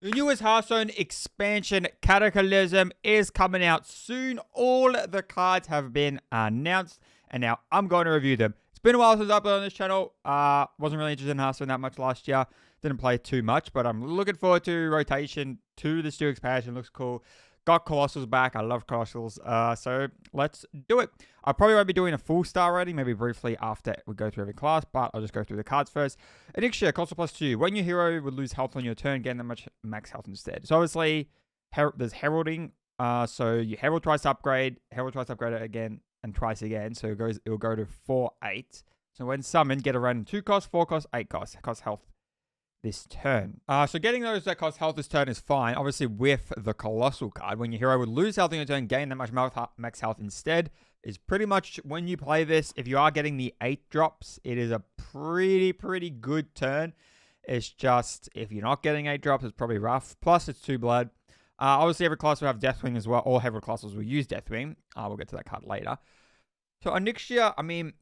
The newest Hearthstone expansion, Cataclysm, is coming out soon. All the cards have been announced, and now I'm going to review them. It's been a while since I uploaded on this channel. Wasn't really interested in Hearthstone that much last year. Didn't play too much, but I'm looking forward to rotation to this new expansion. Looks cool. Got Colossals back. I love Colossals. So let's do it. I probably won't be doing a full star rating, maybe briefly after we go through every class, but I'll just go through the cards first. Next year, Colossal +2. When your hero would lose health on your turn, gain that much max health instead. So obviously, there's heralding. So you herald twice to upgrade, herald twice to upgrade it again, and twice again. So it will go to 4/8. So when summoned, get a random 2 cost, 4 cost, 8 cost. It costs health this turn. So getting those that cost health this turn is fine. Obviously, with the Colossal card, when your hero would lose health on your turn, gain that much max health instead, is pretty much when you play this. If you are getting the 8 drops, it is a pretty good turn. It's just, if you're not getting 8 drops, it's probably rough. Plus, it's 2 blood. Obviously, every class will have Deathwing as well. All Herald classes will use Deathwing. We'll get to that card later. So next year, I mean,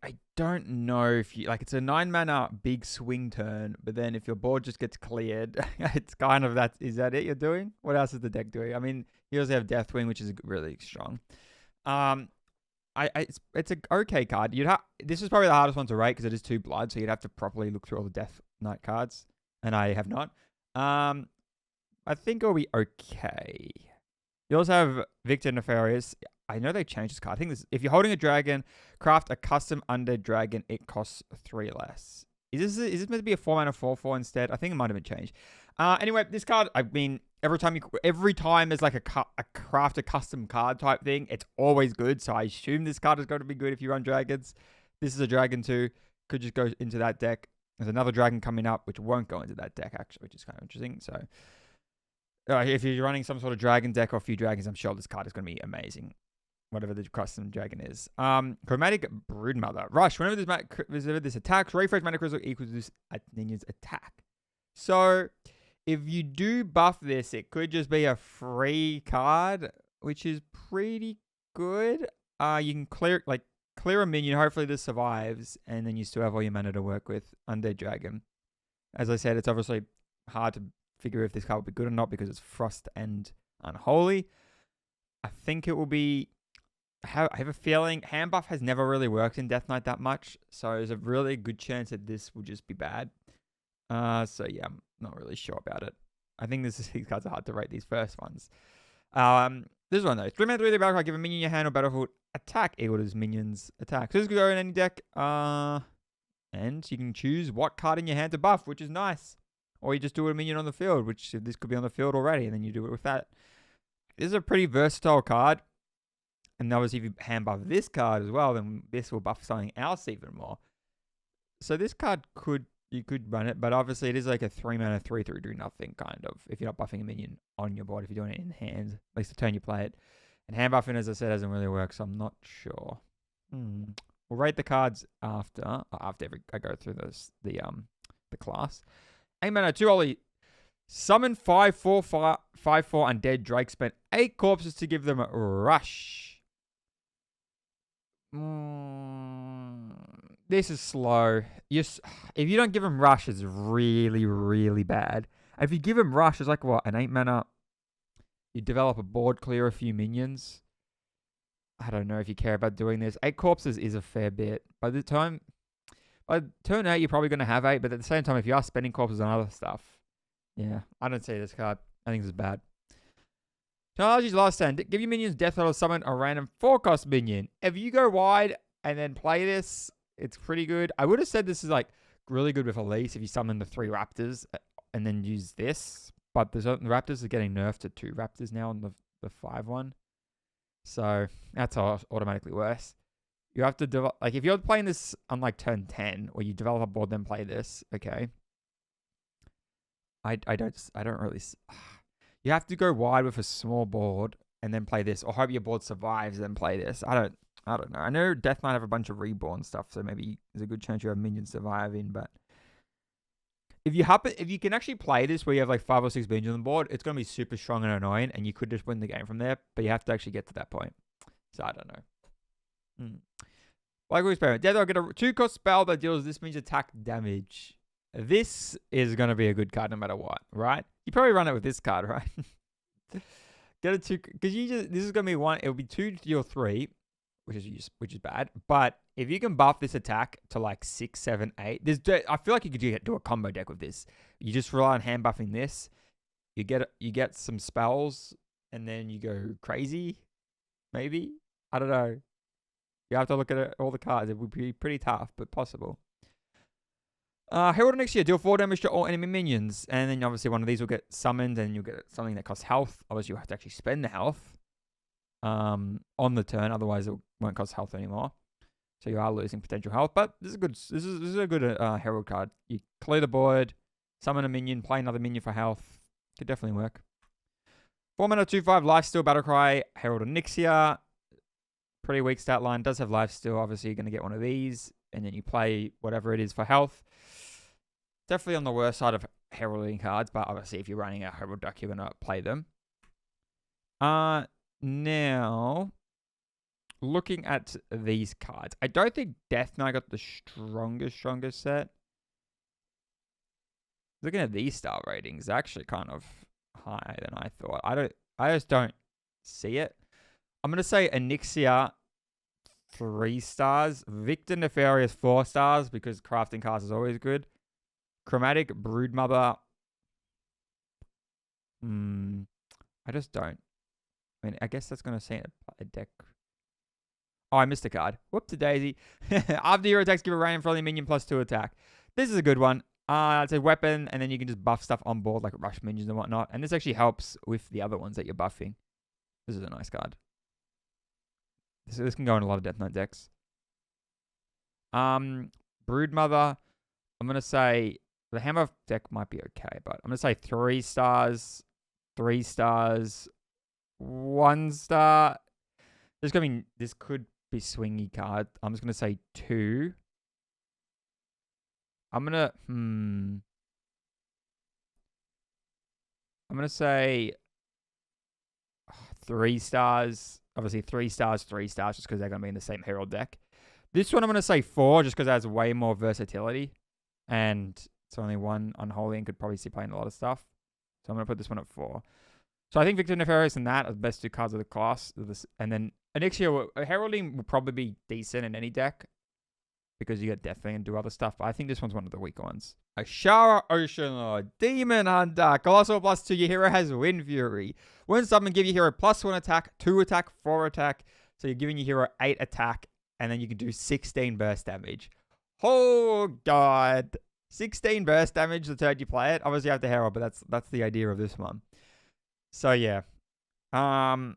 I don't know if you, like, it's a 9 mana big swing turn, but then if your board just gets cleared, it's kind of that. Is that it you're doing? What else is the deck doing? I mean, you also have Deathwing, which is really strong. It's an okay card. This is probably the hardest one to rate because it is 2 blood, so you'd have to properly look through all the Death Knight cards, and I have not. I think it'll be okay. You also have Victor Nefarious. I know they changed this card. I think this, if you're holding a dragon, craft a custom undead dragon, it costs 3 less. Is this meant to be a 4 mana 4/4 instead? I think it might have been changed. Anyway, this card, I mean, every time there's like a craft a custom card type thing, it's always good. So I assume this card is going to be good if you run dragons. This is a dragon too. Could just go into that deck. There's another dragon coming up, which won't go into that deck actually, which is kind of interesting. So if you're running some sort of dragon deck or a few dragons, I'm sure this card is going to be amazing. Whatever the custom dragon is. Chromatic Broodmother. Rush. Whenever this attacks, refresh mana crystal equals this minion's attack. So if you do buff this, it could just be a free card, which is pretty good. You can clear a minion. Hopefully this survives, and then you still have all your mana to work with. Undead Dragon. As I said, it's obviously hard to figure if this card will be good or not because it's Frost and Unholy. I think it will be. I have a feeling hand buff has never really worked in Death Knight that much, so there's a really good chance that this will just be bad. So yeah, I'm not really sure about it. I think these cards are hard to rate, these first ones. This one though, 3 mana 3 battle card, give a minion your hand or battlefield attack equal to this minion's attack. So this could go in any deck. And you can choose what card in your hand to buff, which is nice. Or you just do a minion on the field, which this could be on the field already, and then you do it with that. This is a pretty versatile card. And obviously, if you hand buff this card as well, then this will buff something else even more. So this card you could run it, but obviously it is like a 3 mana 3/3 do nothing kind of. If you're not buffing a minion on your board, if you're doing it in hand, at least the turn you play it. And hand buffing, as I said, doesn't really work, so I'm not sure. We'll rate the cards after I go through the class. 8 mana 2 Ollie. Summon 5/4 undead Drake. Spent 8 corpses to give them a rush. This is slow. If you don't give him rush, it's really bad. If you give him rush, it's like what, an 8 mana. You develop a board, clear a few minions. I don't know if you care about doing this. 8 corpses is a fair bit. By turn 8, you're probably going to have 8, but at the same time, if you are spending corpses on other stuff, yeah, I don't see this card. I think this is bad. Technology's last turn. Give your minions death or summon a random 4-cost minion. If you go wide and then play this, it's pretty good. I would have said this is like really good with Elise if you summon the 3 raptors and then use this. But the raptors are getting nerfed to 2 raptors now on the 5 one. So that's automatically worse. You have to develop, like, if you're playing this on like turn 10 where you develop a board then play this, okay. I don't really. You have to go wide with a small board and then play this, or hope your board survives and then play this. I don't know. I know Death Knight have a bunch of reborn stuff, so maybe there's a good chance you have minions surviving. But if you can actually play this where you have like 5 or 6 minions on the board, it's gonna be super strong and annoying, and you could just win the game from there. But you have to actually get to that point. So I don't know. Like experiment. Death, I'll get a 2-cost spell that deals this means attack damage. this is going to be a good card no matter what, right? You probably run it with this card, right? Get it 2, because this is going to be 1. It'll be 2 to your 3, which is bad. But if you can buff this attack to like 6, 7, 8, I feel like you could do a combo deck with this. You just rely on hand buffing this. You get some spells, and then you go crazy. Maybe, I don't know. You have to look at all the cards. It would be pretty tough, but possible. Herald next year, deal 4 damage to all enemy minions. And then obviously one of these will get summoned and you'll get something that costs health. Obviously you'll have to actually spend the health on the turn. Otherwise it won't cost health anymore. So you are losing potential health. But this is a good Herald card. You clear the board, summon a minion, play another minion for health. Could definitely work. 4 mana, 2/5, Lifesteal, Battlecry, Herald Onyxia. Pretty weak stat line. Does have Lifesteal. Obviously you're going to get one of these. And then you play whatever it is for health. Definitely on the worst side of heralding cards, but obviously if you're running a herald deck, you're going to play them. Now, looking at these cards, I don't think Death Knight got the strongest set. Looking at these star ratings, they're actually kind of higher than I thought. I just don't see it. I'm going to say Onyxia 3 stars, Victor Nefarious 4 stars because crafting cards is always good. Chromatic Broodmother. I just don't. I mean, I guess that's going to say a deck. Oh, I missed a card. Whoop-de-daisy. After your attacks, give a random friendly minion +2 attack. This is a good one. It's a weapon, and then you can just buff stuff on board, like rush minions and whatnot. And this actually helps with the other ones that you're buffing. This is a nice card. This can go in a lot of Death Knight decks. Broodmother. I'm going to say the Hammer deck might be okay, but I'm going to say 3 stars, 3 stars, 1 star. This could be swingy card. I'm just going to say 2. I'm going to say 3 stars. Obviously 3 stars, 3 stars, just because they're going to be in the same Herald deck. This one I'm going to say 4, just because it has way more versatility. And it's only 1 Unholy and could probably see playing a lot of stuff. So I'm going to put this one at 4. So I think Victor Nefarious and that are the best 2 cards of the class. And then Onyxia, Heralding will probably be decent in any deck because you get Deathwing and do other stuff. But I think this one's one of the weaker ones. Ashara Oceanlord, Demon Hunter, Colossal +2. Your hero has Wind Fury. When summoned, give your hero +1 attack, 2 attack, 4 attack. So you're giving your hero 8 attack, and then you can do 16 burst damage. Oh, God. 16 burst damage the turn you play it. Obviously, you have to herald, but that's the idea of this one. So, yeah. That's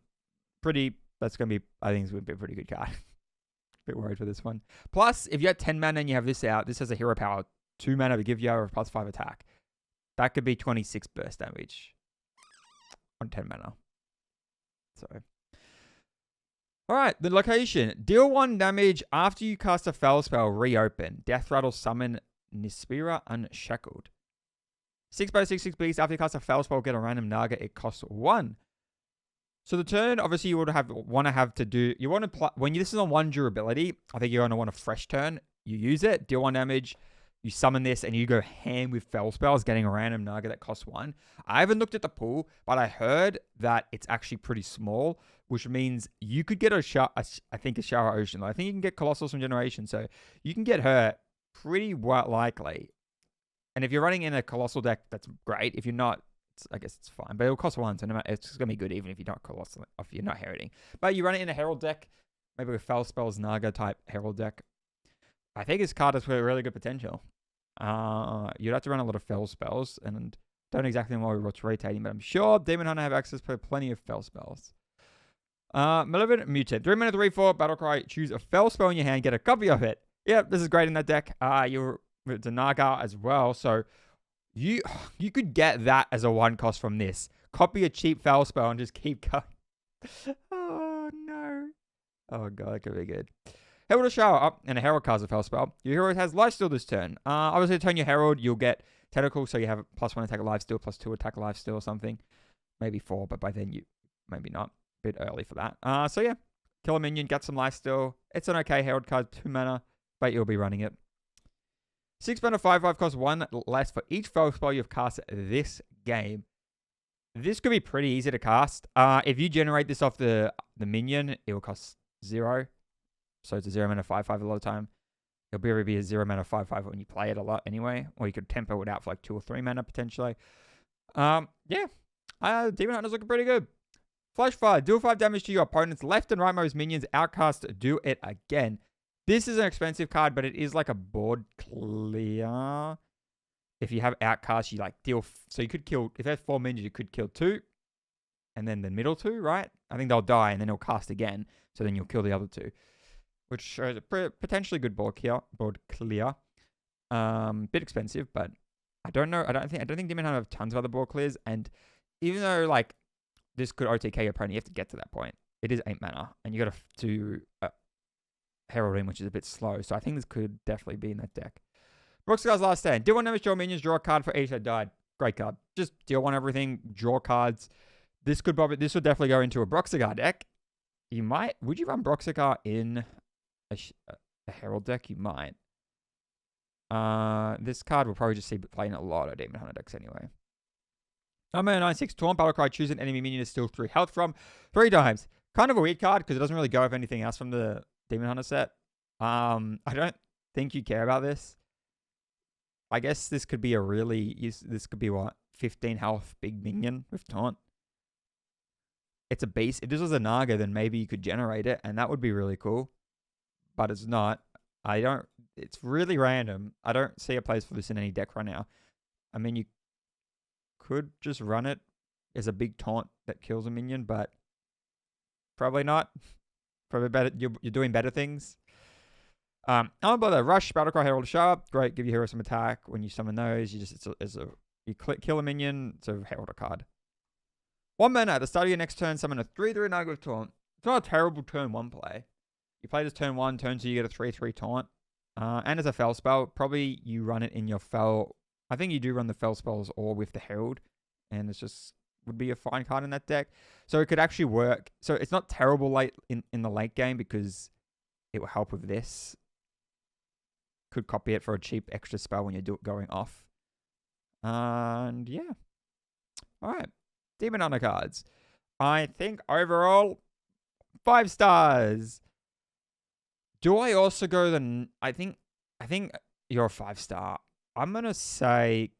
going to be, I think it's going to be a pretty good card. Bit worried for this one. Plus, if you have 10 mana and you have this out, this has a hero power 2 mana to give you a +5 attack. That could be 26 burst damage on 10 mana. So, all right, the location. Deal 1 damage after you cast a spell spell, reopen. Death Rattle summon Nispira Unshackled. 6/6 beast. After you cast a spell spell, get a random Naga. It costs 1. So the turn, obviously, you would want to do. You want to when this is on 1 durability. I think you're going to want a fresh turn. You use it, deal 1 damage. You summon this, and you go ham with fell spells, getting a random Naga that costs 1. I haven't looked at the pool, but I heard that it's actually pretty small, which means you could get a Shower Ocean. I think you can get Colossals from Generation, so you can get her pretty likely. And if you're running in a Colossal deck, that's great. If you're not, I guess it's fine. But it'll cost 1, so it's going to be good even if you're not Colossal, if you're not heralding. But you run it in a Herald deck, maybe with fell spells, Naga type Herald deck. I think his card has really good potential. You'd have to run a lot of fell spells, and don't exactly know what's rotating, but I'm sure Demon Hunter have access to plenty of fell spells. Malevolent Mutant. 3 mana, 3/4, Battlecry. Choose a fell spell in your hand, get a copy of it. Yep, this is great in that deck. It's a Naga as well, so you could get that as a 1 cost from this. Copy a cheap fell spell and just keep going. Oh, no. Oh, God, that could be good. Herald a Shower up, and a Herald casts a fell spell. Your hero has Lifesteal this turn. Obviously, turn your Herald, you'll get Tentacle, so you have a +1 attack Lifesteal, +2 attack Lifesteal or something. Maybe 4, but by then maybe not. A bit early for that. So yeah, kill a minion, get some Lifesteal. It's an okay Herald card, 2 mana, but you'll be running it. 6 mana 5/5 costs 1 less for each foe spell you've cast this game. This could be pretty easy to cast. If you generate this off the minion, it will cost 0. So it's a 0 mana 5/5 a lot of time. It'll be a 0 mana 5/5 when you play it a lot anyway. Or you could tempo it out for like 2 or 3 mana potentially. Yeah. Demon Hunter's looking pretty good. Flash Fire. Deal 5 damage to your opponent's left and rightmost minions. Outcast, do it again. This is an expensive card, but it is like a board clear. If you have Outcast, you like deal... So you could kill... If there's 4 minions, you could kill 2. And then the middle 2, right? I think they'll die, and then they'll cast again. So then you'll kill the other 2. Which shows a potentially good board clear. Bit expensive, but I don't know. I don't think Demon Hunter have tons of other board clears. And even though like this could OTK your opponent, you have to get to that point. It is 8 mana, and you got to do Herald in, which is a bit slow. So I think this could definitely be in that deck. Broxigar's Last Stand. Deal 1 damage to your minions. Draw a card for each that died. Great card. Just deal 1 everything. Draw cards. This would definitely go into a Broxigar deck. Would you run Broxigar in a Herald deck? You might. This card will probably just see playing a lot of Demon Hunter decks anyway. Number 96, Taunt Battlecry. Choose an enemy minion to steal 3 health from 3 times. Kind of a weird card because it doesn't really go with anything else from the Demon Hunter set. I don't think you care about this. I guess this could be this could be what? 15 health big minion with Taunt. It's a beast. If this was a Naga, then maybe you could generate it, and that would be really cool. But it's not. It's really random. I don't see a place for this in any deck right now. I mean, you could just run it as a big taunt that kills a minion, but probably not. Probably better. You're doing better things. I'm about the Rush, Battlecry, Herald, show up. Great, give your hero some attack. When you summon those, you kill a minion, it's a Herald a card. 1 mana at the start of your next turn, summon a 3/3 Naga with Taunt. It's not a terrible turn 1 play. You play this turn 1, turn 2, you get a 3/3 Taunt. And as a Fel spell, probably you run it in your Fel. I think you do run the Fel spells or with the Herald. And it's just would be a fine card in that deck. So it could actually work. So it's not terrible late in the late game because it will help with this. Could copy it for a cheap extra spell when you're going off. And yeah. Alright. Demon Hunter cards. I think overall 5 stars. Do I also go I think you're a 5-star. I'm gonna say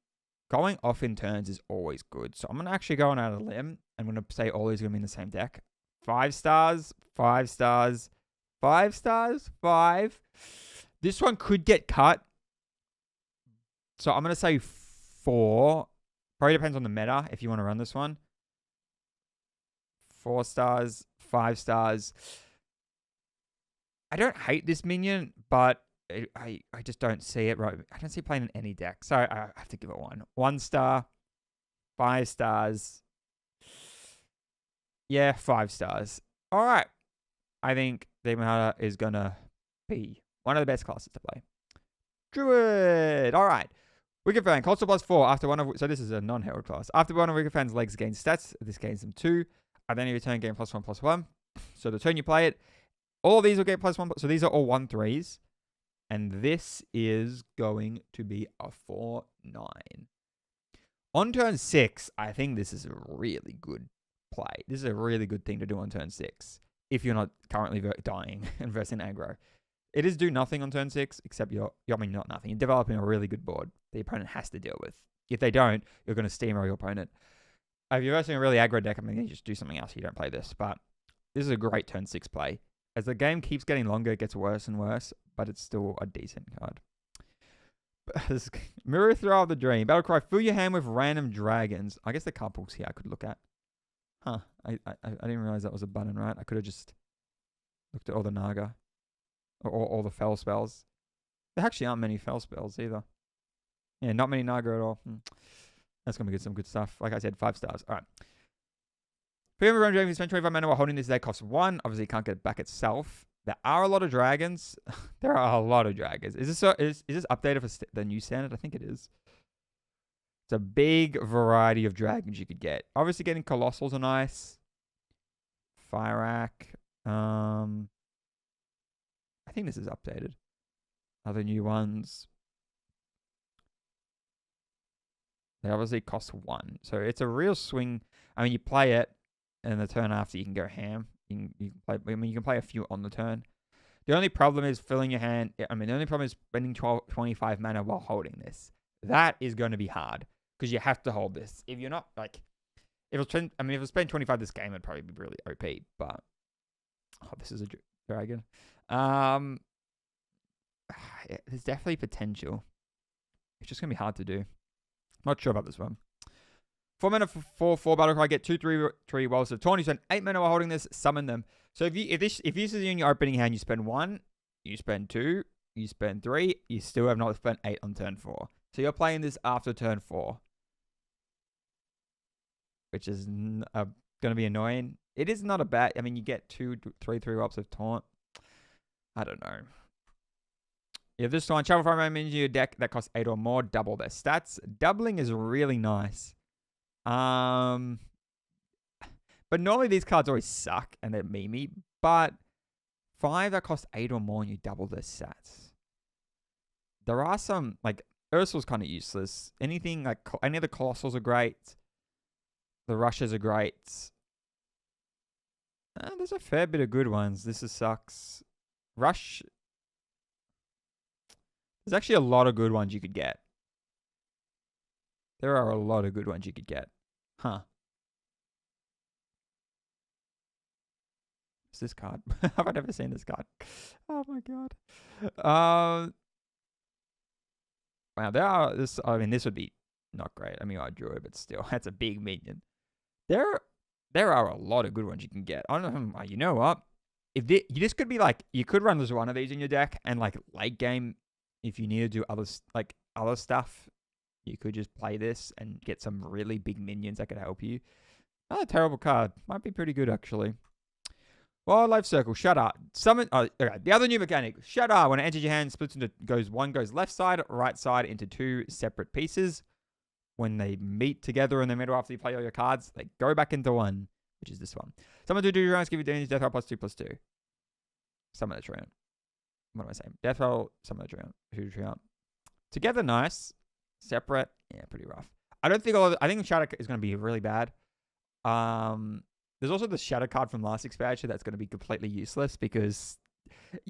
going off in turns is always good. So I'm gonna actually go on out of a limb. I'm gonna say all these are gonna be in the same deck. 5 stars, 5 stars, 5 stars, 5. This one could get cut. So I'm gonna say 4. Probably depends on the meta if you want to run this one. 4 stars, 5 stars. I don't hate this minion, but I just don't see it right. I don't see it playing in any deck. So I have to give it 1. 1 star, 5 stars. Yeah, 5 stars. All right. I think Demon Hunter is going to be one of the best classes to play. Druid. All right. Wicked Fan. Colossal +4 after one of... So this is a non-Herald class. After one of Wicked Fan's legs gains stats, this gains them 2. At the end of your turn, gain +1/+1. So the turn you play it, all of these will get +1. So these are all 1/3s. And this is going to be a 4/9. On turn 6, I think this is a really good play. This is a really good thing to do on turn 6. If you're not currently dying and versing aggro. It is do nothing on turn 6, except not nothing. You're developing a really good board the opponent has to deal with. If they don't, you're going to steamroll your opponent. If you're versing a really aggro deck, I'm going to just do something else. You don't play this. But this is a great turn 6 play. As the game keeps getting longer, it gets worse and worse, but it's still a decent card. Mirror Throw of the Dream. Battlecry, fill your hand with random dragons. I guess the couples here I could look at. Huh. I didn't realize that was a button, right? I could have just looked at all the Naga. Or all the Fel spells. There actually aren't many Fel spells either. Yeah, not many Naga at all. That's going to be some good stuff. Like I said, 5 stars. All right. For every run dragon, spend 25 mana while holding this deck costs 1. Obviously, you can't get it back itself. There are a lot of dragons. There are a lot of dragons. Is this updated for the new standard? I think it is. It's a big variety of dragons you could get. Obviously, getting Colossals are nice. Fireack. I think this is updated. Other new ones. They obviously cost 1. So it's a real swing. I mean, you play it, and the turn after you can go ham. You can play. I mean, you can play a few on the turn. The only problem is filling your hand. I mean, the only problem is spending 25 mana while holding this. That is going to be hard because you have to hold this. If you're not like, if it's if I spend 25 this game, it'd probably be really OP. But this is a dragon. There's definitely potential. It's just gonna be hard to do. Not sure about this one. 4 mana for 4 battle cry. Get 2/3 Wells of Taunt. You spend 8 mana while holding this. Summon them. So if this is in your opening hand, you spend 1, you spend 2, you spend 3. You still have not spent 8 on turn 4. So you're playing this after turn 4, which is gonna be annoying. It is not a bad. I mean, you get 3 Wells of Taunt. I don't know. You have this one. Travel 5 mana minions in your deck that costs 8 or more. Double their stats. Doubling is really nice. But normally these cards always suck and they're memey. But 5 that cost 8 or more and you double their stats. There are some, like, Ursul's kind of useless. Anything, like, any of the Colossals are great. The Rushes are great. There's a fair bit of good ones. This sucks. Rush. There's actually a lot of good ones you could get. There are a lot of good ones you could get. Huh. What's this card? Have I never seen this card? Oh my god. Wow, this would be not great. I mean, I drew it, but still, that's a big minion. There are a lot of good ones you can get. I don't know. You know what? This could be like, you could run this one of these in your deck, and like late game, if you need to do other stuff, you could just play this and get some really big minions that could help you. Not a terrible card. Might be pretty good, actually. Wildlife Circle. Shudder. Summon. Oh, okay. The other new mechanic. Shudder. When it enters your hand, splits into one goes left side, right side into 2 separate pieces. When they meet together in the middle after you play all your cards, they go back into 1, which is this one. Summon 2 rounds, give you damage, death roll +2/+2. Summon a Treant. What am I saying? Death roll, summon a Treant. Together, nice. Separate, yeah, pretty rough. I think Shadow is going to be really bad. There's also the Shadow card from last expansion that's going to be completely useless because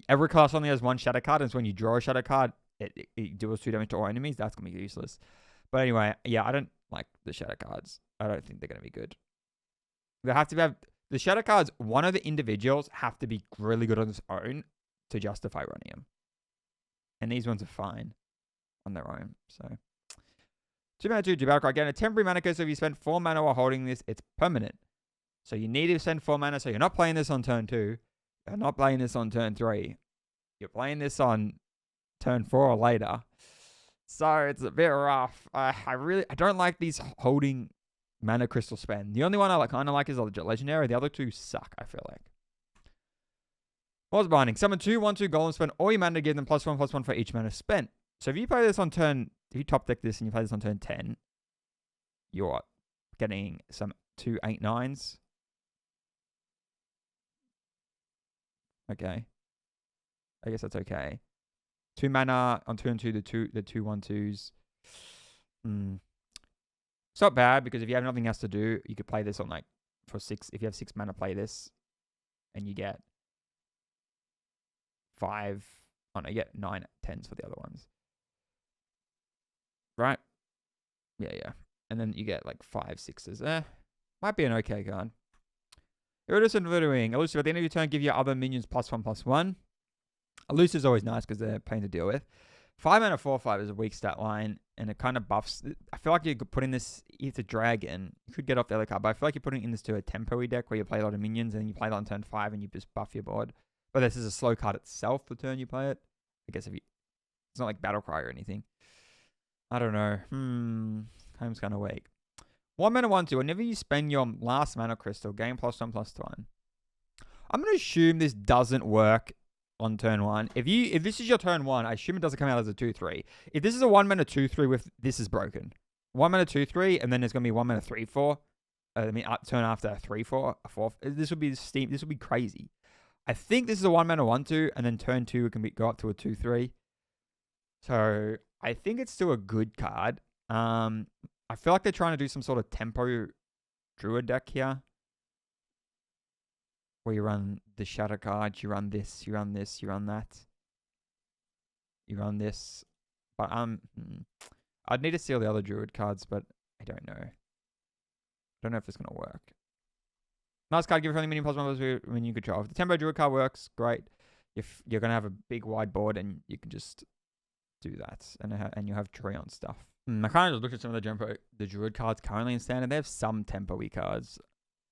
every class only has 1 Shadow card, and so when you draw a Shadow card, it deals 2 damage to all enemies. That's going to be useless. But anyway, yeah, I don't like the Shadow cards. I don't think they're going to be good. They have to have the Shadow cards. One of the individuals have to be really good on its own to justify running them, and these ones are fine on their own. So 2 mana 2 battle cry. Again, a temporary mana curse. So if you spend 4 mana while holding this, it's permanent. So you need to spend 4 mana. So you're not playing this on turn 2. You're not playing this on turn 3. You're playing this on turn 4 or later. So it's a bit rough. I don't like these holding mana crystal spend. The only one I kind of like is the legendary. The other 2 suck, I feel like. What's binding? Summon 2 1/2 golems. Spend all your mana to give them +1/+1 for each mana spent. So if you play this on turn, if you top deck this and you play this on turn 10, you're getting some 2 8/9s. Okay. I guess that's okay. 2 mana on turn 2, the 2 1/2s. It's not bad because if you have nothing else to do, you could play this on for 6. If you have 6 mana, play this, and you get 5. Oh no, you get 9 10s for the other ones. Right? Yeah. And then you get 5 6s. Might be an okay card. Iridescent Voodooing. Elusive. At the end of your turn, give your other minions +1/+1. Elusive is always nice because they're a pain to deal with. 5 mana 4/5 is a weak stat line, and it kind of buffs. I feel like you could put in this. It's a dragon. You could get off the other card, but I feel like you're putting in this to a tempo-y deck where you play a lot of minions and then you play it on turn 5 and you just buff your board. But this is a slow card itself the turn you play it. I guess it's not like Battle Cry or anything. I don't know. Home's kind of weak. 1 mana 1/2. Whenever you spend your last mana crystal, gain +1/+1. I'm gonna assume this doesn't work on turn 1. If this is your turn 1, I assume it doesn't come out as a 2/3. If this is a 1 mana 2/3 with this is broken. 1 mana 2/3, and then there's gonna be 1 mana 3/4. Turn after a 3/4, a 4. This would be steam. This would be crazy. I think this is a 1 mana 1/2, and then turn 2 it can go up to a 2/3. So I think it's still a good card. I feel like they're trying to do some sort of tempo druid deck here. Where you run the shadow cards, you run this, you run this, you run that. You run this. But I'd need to see all the other druid cards, but I don't know. I don't know if it's going to work. Nice card, give it friendly minion plus one when you control. If the tempo druid card works, great. If you're going to have a big wide board and you can just do that. And you'll have tree on stuff. I kind of just looked at some of the druid cards currently in standard. They have some tempo-y cards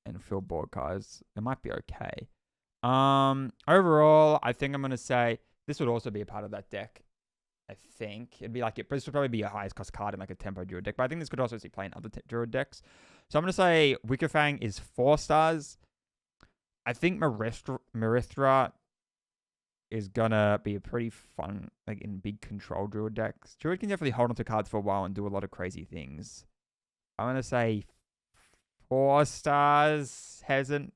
and fill board cards. It might be okay. Overall, I think I'm going to say this would also be a part of that deck. I think it'd be like this would probably be a highest cost card in like a tempo druid deck, but I think this could also see play in other druid decks. So I'm gonna say Wickerfang is 4 stars. I think Marithra is gonna be a pretty fun like in big control druid decks. Druid can definitely hold onto cards for a while and do a lot of crazy things. I'm gonna say 4 stars. Can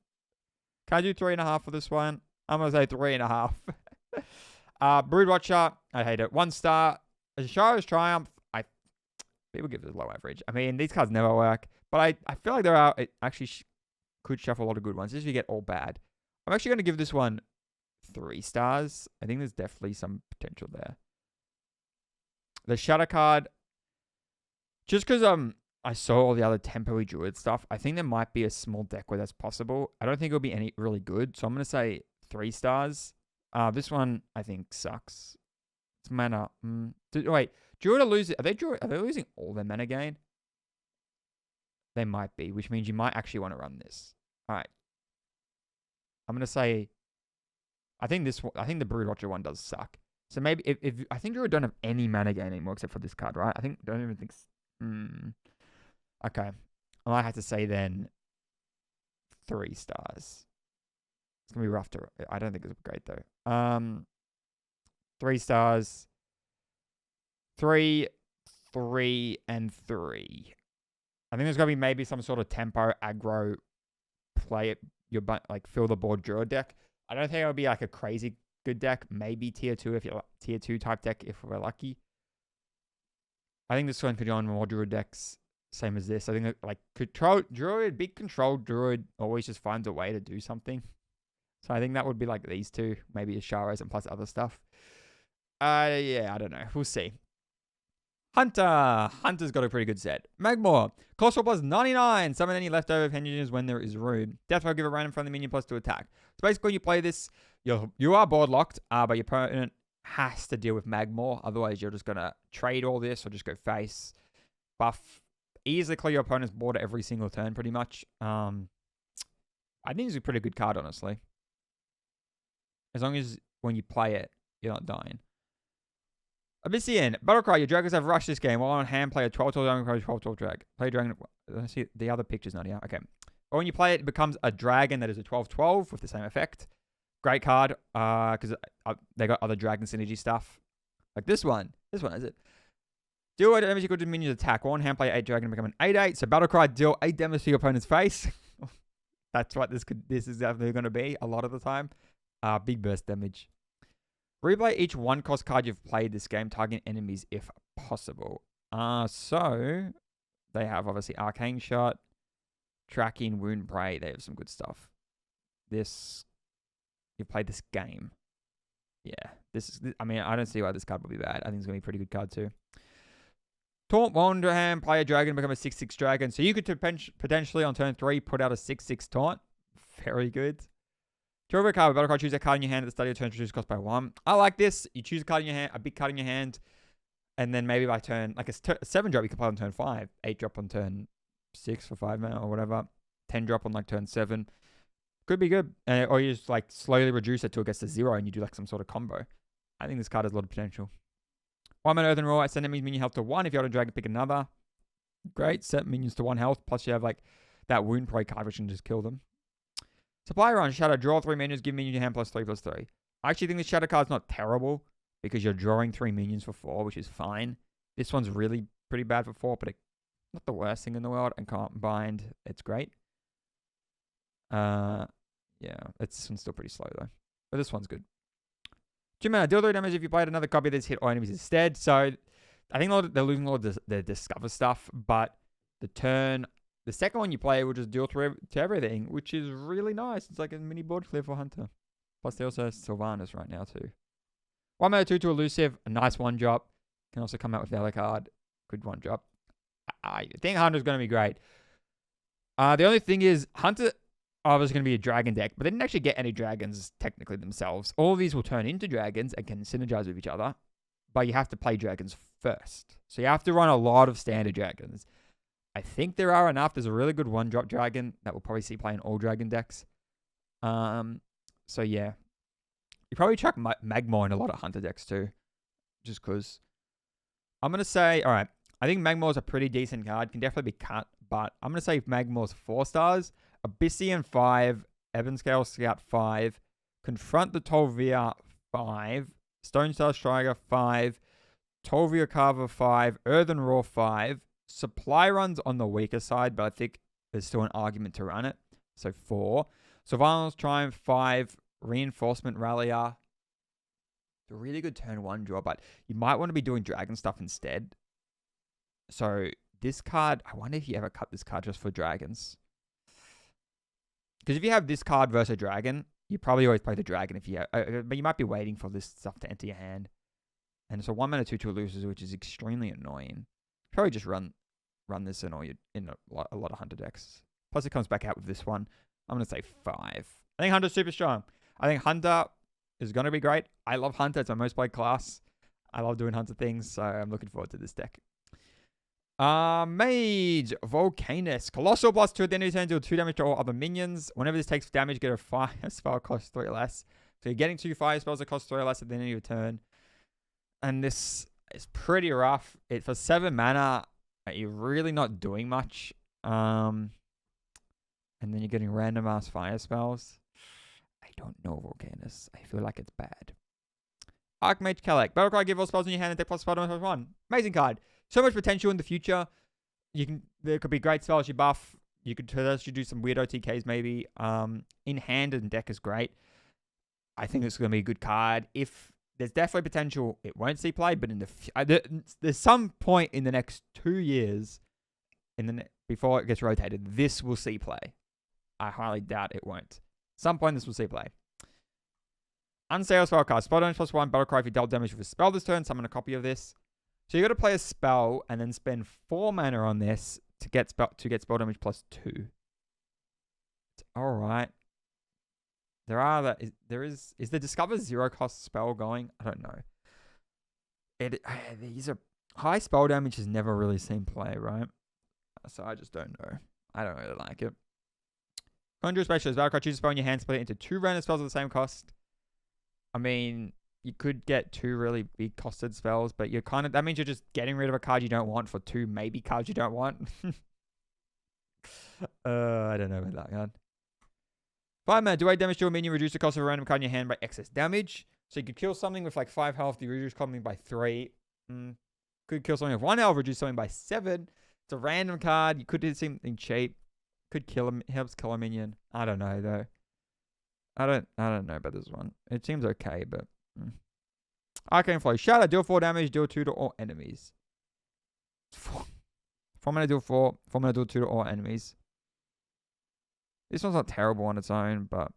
I do 3.5 for this one? I'm gonna say 3.5. Broodwatcher, I hate it. 1 star. Ashara's Triumph, people give it a low average. I mean, these cards never work, but I feel like it actually could shuffle a lot of good ones, just if you get all bad. I'm actually going to give this one 3 stars. I think there's definitely some potential there. The Shadow card, just because I saw all the other tempo-y druid stuff, I think there might be a small deck where that's possible. I don't think it'll be any really good, so I'm going to say 3 stars. This one I think sucks. It's mana. Wait, Druid are losing. Are they losing all their mana gain? They might be, which means you might actually want to run this. All right. I'm gonna say. I think the Broodwatcher one does suck. So maybe if I think Druid don't have any mana gain anymore except for this card, right? Don't even think. Okay. I might have to say then 3 stars. It's gonna be rough to. I don't think it's great though. 3 stars. 3, 3, and 3. I think there's gonna be maybe some sort of tempo aggro play it. Like fill the board druid deck. I don't think it'll be like a crazy good deck. Maybe tier 2 if you're tier 2 type deck if we're lucky. I think this one could go on more druid decks. Same as this. I think like control druid, big control druid always just finds a way to do something. So I think that would be like these two, maybe Asharas and plus other stuff. Yeah, I don't know. We'll see. Hunter's got a pretty good set. Magmore, Colossal plus 99. Summon any leftover engines when there is room. Deathwing, give a random friendly minion plus 2 attack. So basically, when you play this, you are board locked, but your opponent has to deal with Magmore. Otherwise, you're just gonna trade all this or just go face, buff, easily clear your opponent's board every single turn, pretty much. I think it's a pretty good card, honestly. As long as when you play it, you're not dying. Abyssian, Battlecry, your dragons have rushed this game. While on hand, play a 12-12 dragon, 12-12 drag. Play dragon. Let's see, the other picture's not here. Okay. But when you play it, it becomes a dragon that is a 12-12 with the same effect. Great card, because they got other dragon synergy stuff. Like this one. This one, is it? Deal 8 damage equal to minions attack. While on hand, play 8 dragon, become an 8-8. So Battlecry, deal 8 damage to your opponent's face. That's what this is definitely going to be a lot of the time. Big burst damage. Replay each 1-cost card you've played this game, targeting enemies if possible. So they have obviously Arcane Shot, Tracking, Wound Prey. They have some good stuff. You played this game. Yeah, I mean, I don't see why this card would be bad. I think it's going to be a pretty good card too. Taunt Wanderham, play a dragon, become a 6-6 dragon. So you could potentially on turn 3 put out a 6-6 taunt. Very good. Draw a card. Battlecry, choose a card in your hand at the start of your turn, reduce cost by 1. I like this. You choose a card in your hand, a big card in your hand, and then maybe by turn, like a 7 drop, you can play on turn 5, 8 drop on turn 6 for 5 mana or whatever, 10 drop on like turn 7. Could be good. Or you just like slowly reduce it till it gets to 0 and you do like some sort of combo. I think this card has a lot of potential. 1 mana Earthen Roar, send enemies minion health to 1. If you have a dragon, pick another. Great. Set minions to 1 health. Plus you have like that Wound Prey card which can just kill them. Supply Run, Shadow, draw 3 minions, give minion your hand +3/+3. I actually think the Shadow card's not terrible because you're drawing 3 minions for 4, which is fine. This one's really pretty bad for 4, but not the worst thing in the world. And can't bind, it's great. Yeah, this one's still pretty slow though. But this one's good. 2 mana, deal 3 damage if you played another copy of this hit all enemies instead. So I think they're losing a lot of their Discover stuff, but The second one you play will just deal through to everything, which is really nice. It's like a mini board clear for Hunter. Plus, they also have Sylvanas right now, too. 1 mana, 2 elusive. A nice one drop. Can also come out with the other card. Good one drop. I think Hunter's going to be great. The only thing is, Hunter obviously going to be a dragon deck, but they didn't actually get any dragons technically themselves. All of these will turn into dragons and can synergize with each other, but you have to play dragons first. So you have to run a lot of standard dragons. I think there are enough. There's a really good one-drop dragon that we'll probably see play in all dragon decks. So yeah. You probably chuck Magmar in a lot of Hunter decks too. Just because. I'm going to say, alright, I think Magmar's a pretty decent card. Can definitely be cut, but I'm going to say Magmar's 4 stars. Abyssian 5. Evanscale Scout 5. Confront the Tolvir 5. Stone Star Striker 5. Tolvir Carver 5. Earthen Roar 5. Supply runs on the weaker side, but I think there's still an argument to run it. So 4. Survival's Triumph 5. Reinforcement Rallier. It's a really good turn 1 draw, but you might want to be doing dragon stuff instead. So this card, I wonder if you ever cut this card just for dragons. Because if you have this card versus a dragon, you probably always play the dragon if you have, but you might be waiting for this stuff to enter your hand. And it's a 1 mana 2/2 losers, which is extremely annoying. Probably just run this in a lot of Hunter decks. Plus it comes back out with this one. I'm going to say 5. I think Hunter's super strong. I think Hunter is going to be great. I love Hunter. It's my most played class. I love doing Hunter things, so I'm looking forward to this deck. Mage, Volcanus. Colossal plus 2 at the end of your turn, deal 2 damage to all other minions. Whenever this takes damage, get a fire spell cost 3 less. So you're getting 2 fire spells that cost 3 less at the end of your turn. And this is pretty rough. For 7 mana, you're really not doing much. And then you're getting random ass fire spells. I don't know Volcanus. I feel like it's bad. Archmage Kelek. Battlecry, give all spells in your hand and take plus spell damage plus 1. Amazing card. So much potential in the future. There could be great spells you buff. You could do some weird OTKs maybe. In hand and deck is great. I think it's going to be a good card. If there's definitely potential, it won't see play. But there's some point in the next 2 years, before it gets rotated, this will see play. I highly doubt it won't. Some point this will see play. Unsale spell card. Spell damage plus 1. Battlecry if you dealt damage with a spell this turn. Summon a copy of this. So you got to play a spell and then spend 4 mana on this to get spell damage plus 2. It's all right. Is the Discover 0 cost spell going? I don't know. These are high spell damage has never really seen play, right? So I just don't know. I don't really like it. Conjure Specialist. Battlecry, choose a spell in your hand, split it into 2 random spells at the same cost. I mean, you could get 2 really big costed spells, but that means you're just getting rid of a card you don't want for 2 maybe cards you don't want. I don't know about that card. 5 mana, do 8 damage to a minion, reduce the cost of a random card in your hand by excess damage. So you could kill something with like 5 health, you reduce something by 3. Could kill something with 1 health, reduce something by 7. It's a random card. You could do something cheap. Could kill him, helps kill a minion. I don't know though. I don't know about this one. It seems okay, but Arcane Flow. Shatter, deal 4 damage, deal 2 to all enemies. 4 mana, deal 4. 4 mana, deal 2 to all enemies. This one's not terrible on its own, but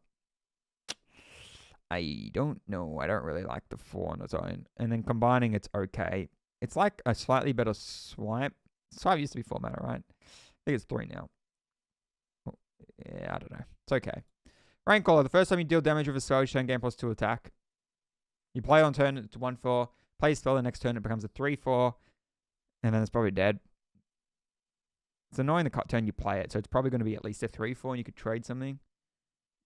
I don't know. I don't really like the 4 on its own. And then combining, it's okay. It's like a slightly better Swipe. Swipe used to be 4 mana, right? I think it's 3 now. Oh, yeah, I don't know. It's okay. Raincaller. The first time you deal damage with a spell, you turn game plus 2 attack. You play on turn, it's 1/4. Play a spell the next turn, it becomes a 3/4. And then it's probably dead. It's annoying the turn you play it, so it's probably going to be at least a 3/4 and you could trade something.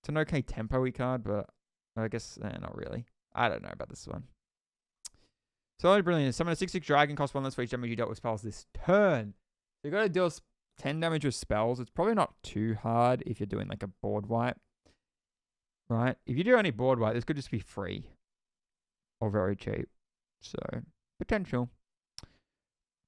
It's an okay tempo-y card, but I guess not really. I don't know about this one. Solid Brilliance. Summon a 6/6 dragon, cost 1 less for each damage you dealt with spells this turn. So you got to deal 10 damage with spells. It's probably not too hard if you're doing like a board wipe. Right? If you do any board wipe, this could just be free. Or very cheap. So, potential.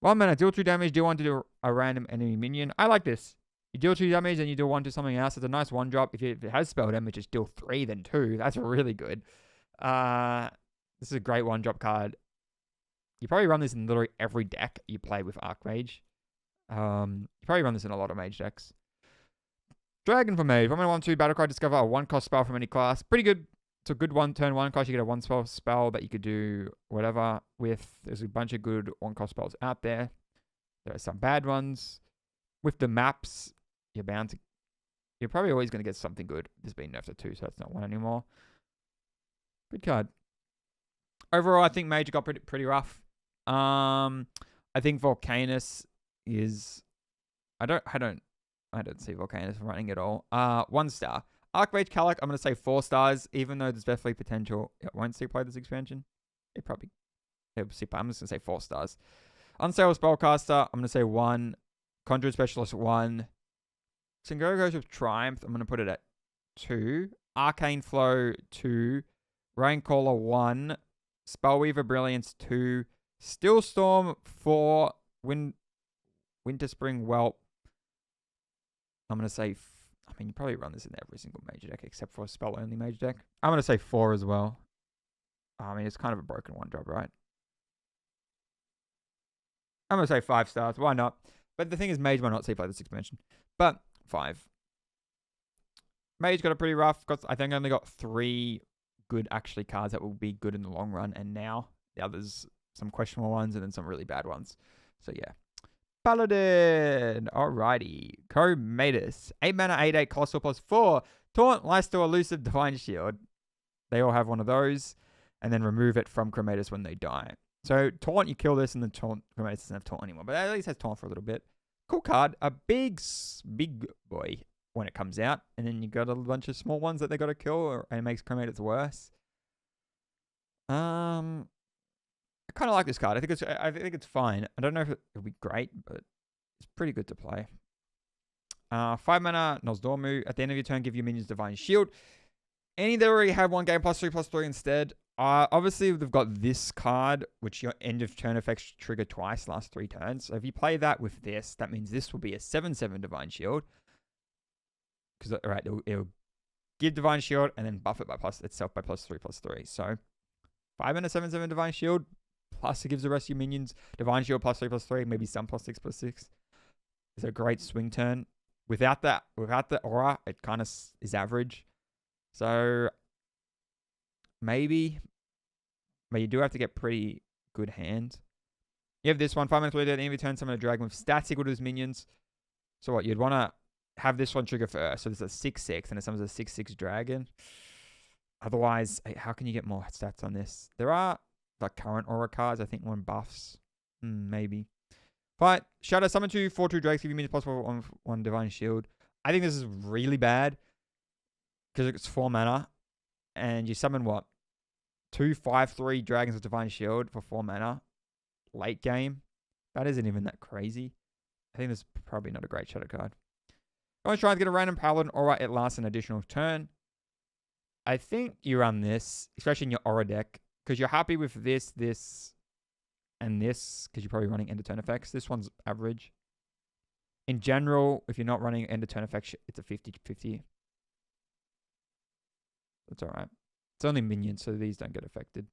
1 mana, deal 2 damage, deal 1 to a random enemy minion. I like this. You deal 2 damage and you deal 1 to something else. It's a nice 1-drop. If it has spell damage, just deal 3, then 2. That's really good. This is a great 1-drop card. You probably run this in literally every deck you play with Archmage. You probably run this in a lot of mage decks. Dragon for mage. 1/1/2 battle cry. Discover a 1-cost spell from any class. Pretty good. It's a good turn 1 cost. You get a 1-spell that you could do whatever with. There's a bunch of good 1-cost spells out there. There are some bad ones. With the maps, you're bound to. You're probably always going to get something good. This being nerfed to 2, so that's not 1 anymore. Good card. Overall, I think Mage got pretty rough. I think Volcanus is. I don't see Volcanus running at all. 1 star. Archmage Calic, I'm gonna say 4 stars, even though there's definitely potential. It won't see play this expansion. It'll see play. I'm just gonna say 4 stars. Unsaleable Spellcaster, I'm gonna say 1. Conjured Specialist 1. Singoro goes with Triumph. I'm gonna put it at 2. Arcane Flow 2. Raincaller 1. Spellweaver Brilliance 2. Stillstorm 4. Winterspring Whelp. I'm going to say, you probably run this in every single major deck except for a spell-only major deck. I'm going to say 4 as well. It's kind of a broken 1-drop, right? I'm going to say 5 stars. Why not? But the thing is, Mage might not see play this expansion. But 5. Mage got a pretty rough. I think I only got 3 good actually cards that will be good in the long run, and now the others, some questionable ones and then some really bad ones. So yeah. Paladin. Alrighty. Chromatus. 8 mana, 8/8, Colossal +4. Taunt, Lifesteal, Elusive, Divine Shield. They all have one of those. And then remove it from Chromatus when they die. So Taunt, you kill this, and then Chromatus doesn't have Taunt anymore. But at least has Taunt for a little bit. Cool card. A big boy when it comes out, and then you got a bunch of small ones that they got to kill, and it makes Chromatus worse. I kind of like this card. I think it's fine. I don't know if it'll be great, but it's pretty good to play. 5 mana, Nozdormu. At the end of your turn, give your minions Divine Shield. Any that already have 1 game +3/+3 instead. Obviously, they've got this card, which your end of turn effects trigger twice last 3 turns. So if you play that with this, that means this will be a 7/7 Divine Shield. Because it'll give Divine Shield and then buff it by itself by +3/+3. So 5 mana 7/7 Divine Shield, plus it gives the rest of your minions Divine Shield +3/+3, maybe some +6/+6. It's a great swing turn. Without the aura, it kind of is average. So maybe, but you do have to get pretty good hand. You have this one, 5 mana 3, at the end of your turn, summon a dragon with stats equal to his minions. So what, you'd want to have this one trigger first. So there's a 6/6 and it summons a 6/6 dragon. Otherwise, how can you get more stats on this? There are like current aura cards. I think one buffs. Maybe. But Shadow, summon 2 4/2 drakes. Give you minions possible on 1 Divine Shield. I think this is really bad because it's 4 mana. And you summon what? 2 5/3 dragons with Divine Shield for 4 mana. Late game. That isn't even that crazy. I think this is probably not a great Shadow card. I want to try and get a random Paladin Aura. It lasts an additional turn. I think you run this, especially in your Aura deck, because you're happy with this, and this, because you're probably running end of turn effects. This one's average. In general, if you're not running end of turn effects, it's a 50-50. That's alright. It's only minions, so these don't get affected.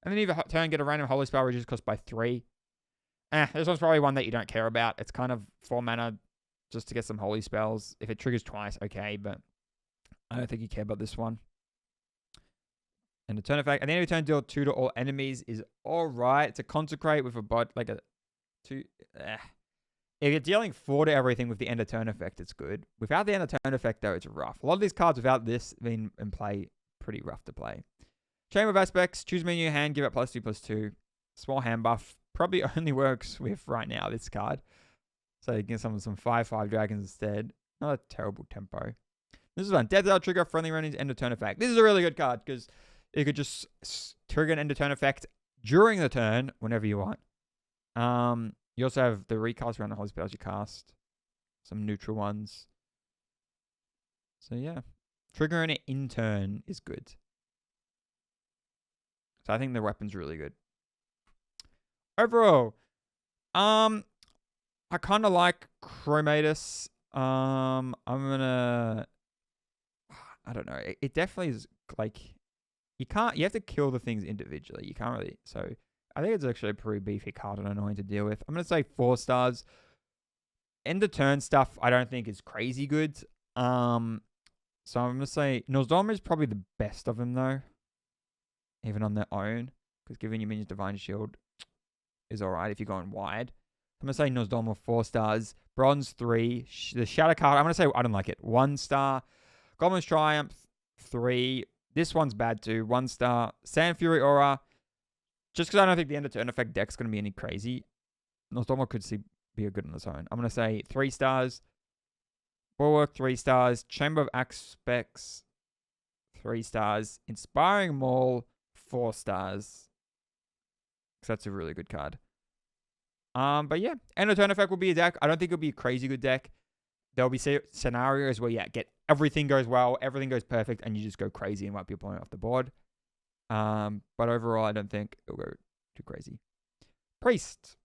And then either turn, get a random Holy Spell, reduces cost by 3. This one's probably one that you don't care about. It's kind of 4 mana just to get some Holy Spells. If it triggers twice, okay, but I don't think you care about this one. And the turn effect, at the end of your turn, deal 2 to all enemies is alright. It's a Consecrate with a bot, like a 2. If you're dealing 4 to everything with the end of turn effect, it's good. Without the end of turn effect, though, it's rough. A lot of these cards without this being in play, pretty rough to play. Chamber of Aspects, choose menu your hand, give it +2/+2. Small hand buff, probably only works with, right now, this card. So you can summon some 5/5 dragons instead. Not a terrible tempo. This is one. Death trigger, friendly runnings, end of turn effect. This is a really good card because you could just trigger an end of turn effect during the turn whenever you want. You also have the recast around the holy spells you cast. Some neutral ones. So yeah. Triggering it in turn is good. So I think the weapon's really good. Overall, I kind of like Chromatus. I'm gonna, I don't know. It definitely is like, you have to kill the things individually. You can't really, so I think it's actually a pretty beefy card and annoying to deal with. I'm going to say 4 stars. End of turn stuff, I don't think is crazy good. So I'm going to say Nozdorma is probably the best of them, though. Even on their own. Because giving your minions Divine Shield is alright if you're going wide. I'm going to say Nozdorma 4 stars. Bronze 3. The Shadow card, I'm going to say I don't like it. 1 star. Goblin's Triumph 3. This one's bad too. 1 star. Sand Fury Aura. Just because I don't think the end of turn effect deck's going to be any crazy. Nozdorma could be a good on its own. I'm going to say 3 stars. Bulwark 3 stars. Chamber of Aspects 3 stars. Inspiring Maul 4 stars. Because that's a really good card. But yeah, end of turn effect will be a deck. I don't think it'll be a crazy good deck. There'll be scenarios where get everything goes well, everything goes perfect, and you just go crazy and wipe your opponent off the board. But overall, I don't think it'll go too crazy. Priest.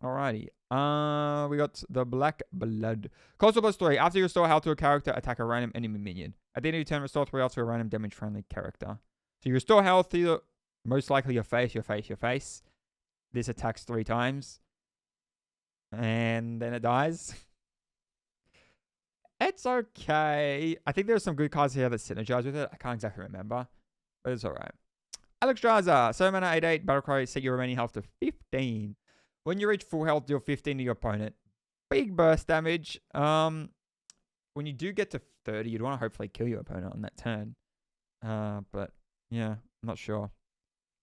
Alrighty. We got the Black Blood. Colossal +3. After you restore health to a character, attack a random enemy minion. At the end of your turn, restore 3 health to a random damage-friendly character. So you restore health to most likely your face. This attacks 3 times. And then it dies. It's okay. I think there's some good cards here that synergize with it. I can't exactly remember. But it's alright. Alexstrasza. 7 mana, 8/8. Battlecry. Set your remaining health to 15. When you reach full health, deal 15 to your opponent. Big burst damage. When you do get to 30, you'd want to hopefully kill your opponent on that turn. But yeah, I'm not sure.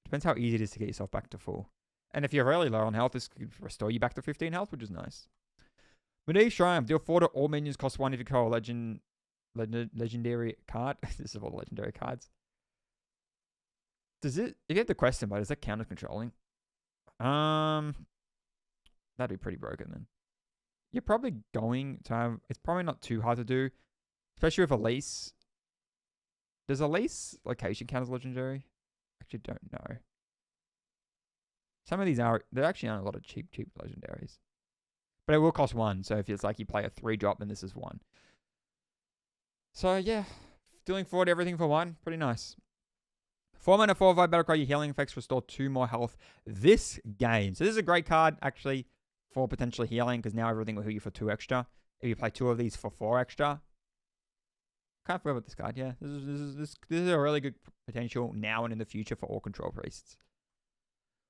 Depends how easy it is to get yourself back to full. And if you're really low on health, this could restore you back to 15 health, which is nice. Medivh Shrine. Deal 4 to all minions. Cost 1 if you call a legendary card. This is all the legendary cards. Does it? If you have the question, but does that count as controlling? That'd be pretty broken then. You're probably going to have... It's probably not too hard to do. Especially with Elise. Does Elise location count as legendary? Actually don't know. Some of these are... There actually aren't a lot of cheap legendaries. But it will cost 1. So if it's like you play a 3-drop, then this is 1. So yeah. Dealing forward everything for 1. Pretty nice. 4 mana, 4/5 Battlecry. Your healing effects restore 2 more health this game. So this is a great card, actually, for potentially healing, because now everything will heal you for 2 extra. If you play 2 of these for 4 extra. Can't forget about this card, yeah. This is a really good potential now and in the future for all control priests.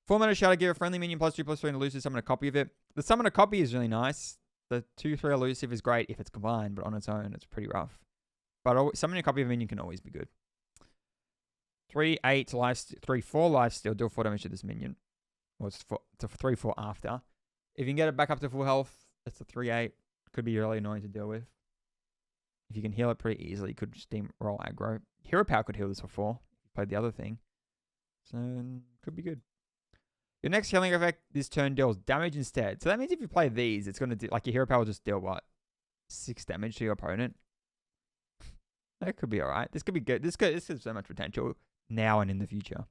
4 mana Shadow. Give a friendly minion +2/+3 and elusive. Summon a copy of it. The summon a copy is really nice. The 2/3 elusive is great if it's combined, but on its own, it's pretty rough. But summoning a copy of a minion can always be good. 3/8 life, 3/4 life steal. Deal 4 damage to this minion. Or it's 3/4 after. If you can get it back up to full health, it's a 3/8. Could be really annoying to deal with. If you can heal it pretty easily, you could steamroll aggro. Hero Power could heal this for 4. If you played the other thing. So, could be good. Your next healing effect this turn deals damage instead. So that means if you play these, it's going to do, like your Hero Power will just deal what? 6 damage to your opponent. That could be alright. This could be good. This has so much potential now and in the future.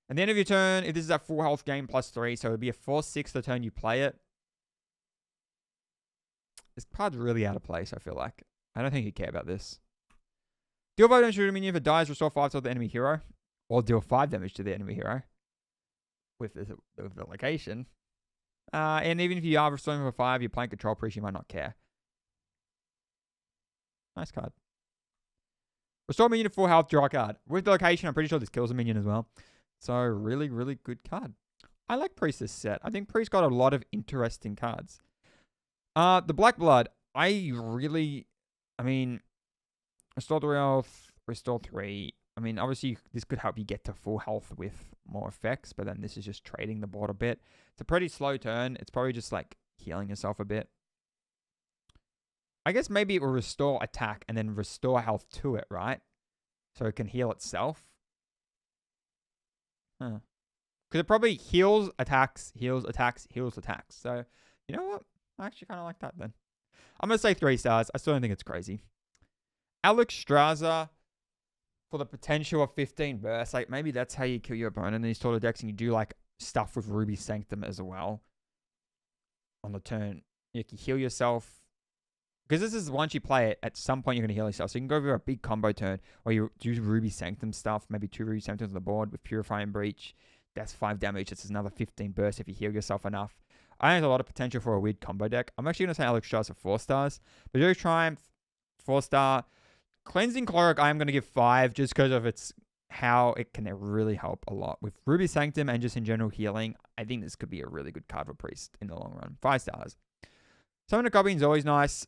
At the end of your turn, if this is a full health game +3, so it'll be a 4/6 the turn you play it. This card's really out of place, I feel like. I don't think you care about this. Deal 5 damage to a minion. If it dies, restore 5 to the enemy hero. Or deal 5 damage to the enemy hero. With the location. And even if you are restoring for 5, you're playing control priest, you might not care. Nice card. Restore minion to full health, draw a card. With the location, I'm pretty sure this kills a minion as well. So, really, really good card. I like Priest this set. I think Priest got a lot of interesting cards. The Black Blood. Restore 3 health, restore 3. I mean, obviously, this could help you get to full health with more effects, but then this is just trading the board a bit. It's a pretty slow turn. It's probably just like healing yourself a bit. I guess maybe it will restore attack and then restore health to it, right? So it can heal itself. Huh. Because it probably heals, attacks, heals, attacks, heals, attacks. So, you know what? I actually kind of like that then. I'm going to say 3 stars. I still don't think it's crazy. Alexstrasza for the potential of 15 bursts. Like, maybe that's how you kill your opponent in these sort of decks, and you do, like, stuff with Ruby Sanctum as well. On the turn. You can heal yourself. Because this is, once you play it, at some point you're going to heal yourself. So you can go for a big combo turn where you do Ruby Sanctum stuff. Maybe 2 Ruby Sanctums on the board with Purifying Breach. That's 5 damage. It's another 15 burst if you heal yourself enough. I think there's a lot of potential for a weird combo deck. I'm actually going to say Alexstrasza 4 stars. But Triumph, 4 star. Cleansing Cleric, I am going to give 5 just because of its how it can really help a lot. With Ruby Sanctum and just in general healing, I think this could be a really good card for Priest in the long run. 5 stars. Summon a Goblin is always nice.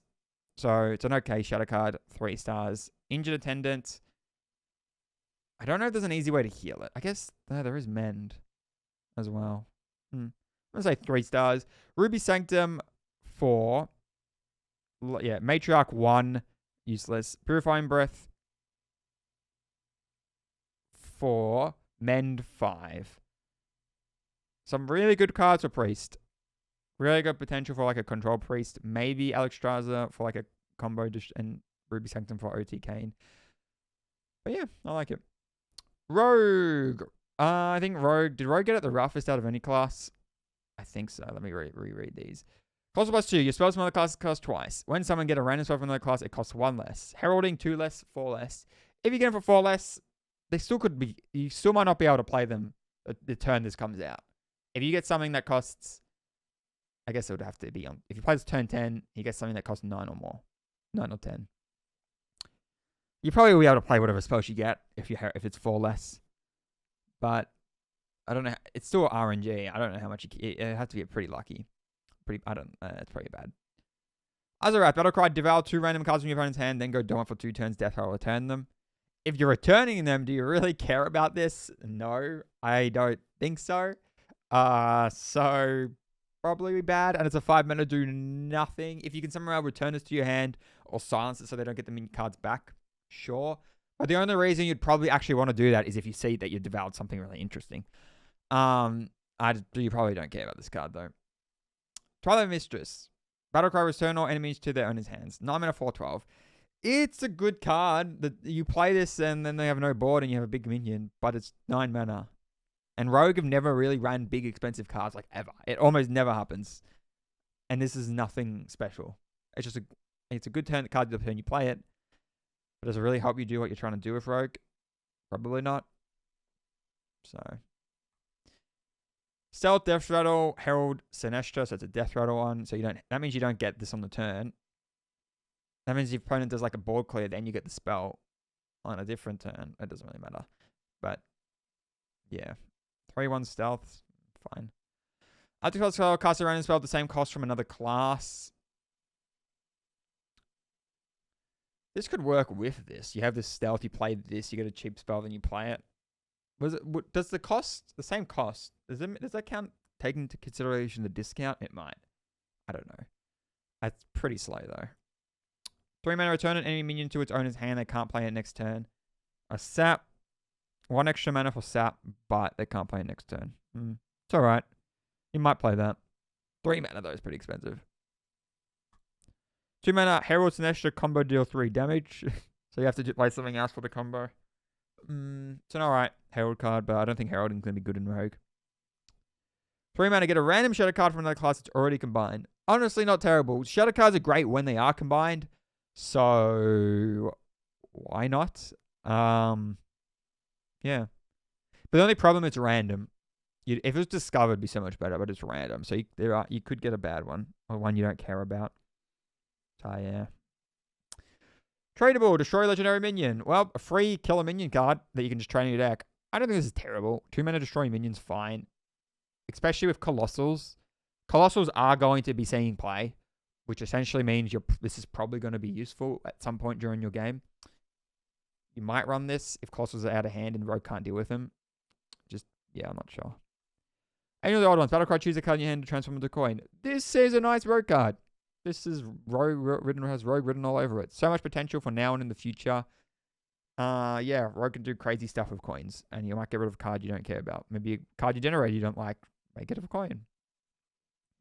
So it's an okay shadow card. 3 stars. Injured Attendant. I don't know if there's an easy way to heal it. I guess there is Mend as well. I'm going to say 3 stars. Ruby Sanctum, 4. Yeah, Matriarch, 1. Useless. Purifying Breath, 4. Mend, 5. Some really good cards for Priest. Really good potential for like a control Priest. Maybe Alexstrasza for like a combo and Ruby Sanctum for OT Kane. But yeah, I like it. Rogue. I think Rogue. Did Rogue get it the roughest out of any class? I think so. Let me reread these. Colossal plus 2. Your spells from another class cost twice. When someone get a random spell from another class, it costs 1 less. Heralding 2 less, 4 less. If you get them for 4 less, they still could be. You still might not be able to play them the turn this comes out. If you get something that costs, I guess it would have to be on. If you play this turn 10, you get something that costs 9 or more, 9 or 10. You probably will be able to play whatever spells you get if it's 4 less. But I don't know. It's still RNG. I don't know how much it has to be pretty lucky. It's pretty bad. Azeroth, Battlecry, devour 2 random cards from your opponent's hand, then go dormant for 2 turns, death roll, return them. If you're returning them, do you really care about this? No, I don't think so. So probably bad. And it's a 5 mana, do nothing. If you can somehow return this to your hand or silence it so they don't get the minion cards back, sure. But the only reason you'd probably actually want to do that is if you see that you've devoured something really interesting. You probably don't care about this card though. Twilight Mistress. Battlecry, return all enemies to their owner's hands. 9 mana, 4/12. It's a good card. That you play this and then they have no board and you have a big minion, but it's 9 mana. And Rogue have never really ran big expensive cards like ever. It almost never happens. And this is nothing special. It's a good card the turn you play it. But does it really help you do what you're trying to do with Rogue? Probably not. So Stealth, Death Rattle, Herald, Sinestra, so it's a Death Rattle one. So that means you don't get this on the turn. That means if your opponent does like a board clear, then you get the spell on a different turn. It doesn't really matter. But yeah. 3/1 Stealth, fine. After cast a random spell at the same cost from another class. This could work with this. You have this Stealth, you play this, you get a cheap spell, then you play it. Does the same cost, does that count taking into consideration the discount? It might. I don't know. That's pretty slow though. 3 mana, return an enemy minion to its owner's hand. They can't play it next turn. A sap. 1 extra mana for sap, but they can't play it next turn. It's alright. You might play that. 3 mana though is pretty expensive. 2 mana, Herald Sinestra, combo, deal 3 damage. So you have to play something else for the combo. It's an alright Herald card, but I don't think Heralding's going to be good in Rogue. 3 mana, get a random shadow card from another class that's already combined. Honestly, not terrible. Shadow cards are great when they are combined. So, why not? Yeah. But the only problem is random. If it was discovered, it'd be so much better, but it's random. So you could get a bad one, or one you don't care about. So, yeah. Tradable, destroy legendary minion. Well, a free killer minion card that you can just train in your deck. I don't think this is terrible. 2 mana destroy minions, fine. Especially with Colossals. Colossals are going to be seeing play, which essentially means this is probably going to be useful at some point during your game. You might run this if Colossals are out of hand and Rogue can't deal with them. Yeah, I'm not sure. Any of the old ones. Battlecry, choose a card in your hand to transform into a coin. This is a nice Rogue card. This is has Rogue written all over it. So much potential for now and in the future. Yeah, Rogue can do crazy stuff with coins. And you might get rid of a card you don't care about. Maybe a card you generate you don't like. Make it a coin.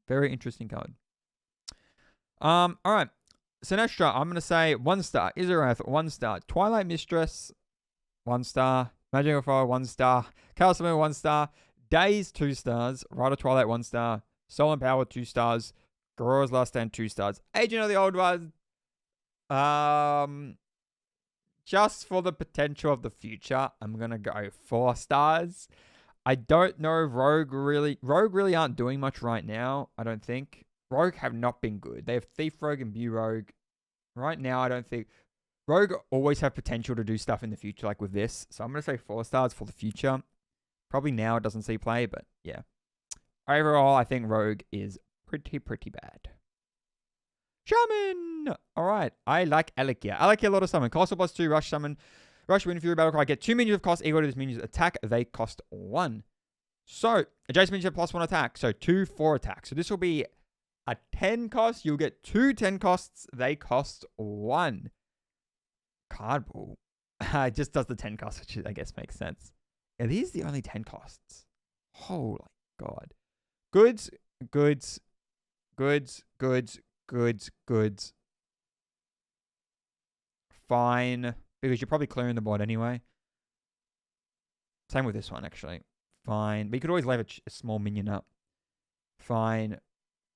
Very interesting card. Alright. Sinestra, I'm going to say 1 star. Azeroth, 1 star. Twilight Mistress, 1 star. Magic of Fire, 1 star. Chaos Element, 1 star. Days, 2 stars. Rider Twilight, 1 star. Soul and Power, 2 stars. Garora's Last Stand, 2 stars. Agent of the Old Ones. Just for the potential of the future, I'm going to go 4 stars. I don't know if Rogue really aren't doing much right now, I don't think. Rogue have not been good. They have Thief Rogue and Bew Rogue. Right now, I don't think. Rogue always have potential to do stuff in the future, like with this. So I'm going to say 4 stars for the future. Probably now it doesn't see play, but yeah. Overall, I think Rogue is pretty bad. Shaman! Alright, I like Alakia. Alakia, Lord of Summon. Colossal +2, Rush Summon. Rush Wind Fury Battlecry. Get 2 minions of cost equal to this minion's attack. They cost 1. So, adjacent minions have +1 attack. So, 2 4 attack. So, this will be a 10 cost. You'll get 2 10 costs. They cost 1. Card pool. It just does the 10 costs, which I guess makes sense. Are these the only 10 costs? Holy God. Goods. Fine. Because you're probably clearing the board anyway. Same with this one, actually. Fine. But you could always leave a small minion up. Fine.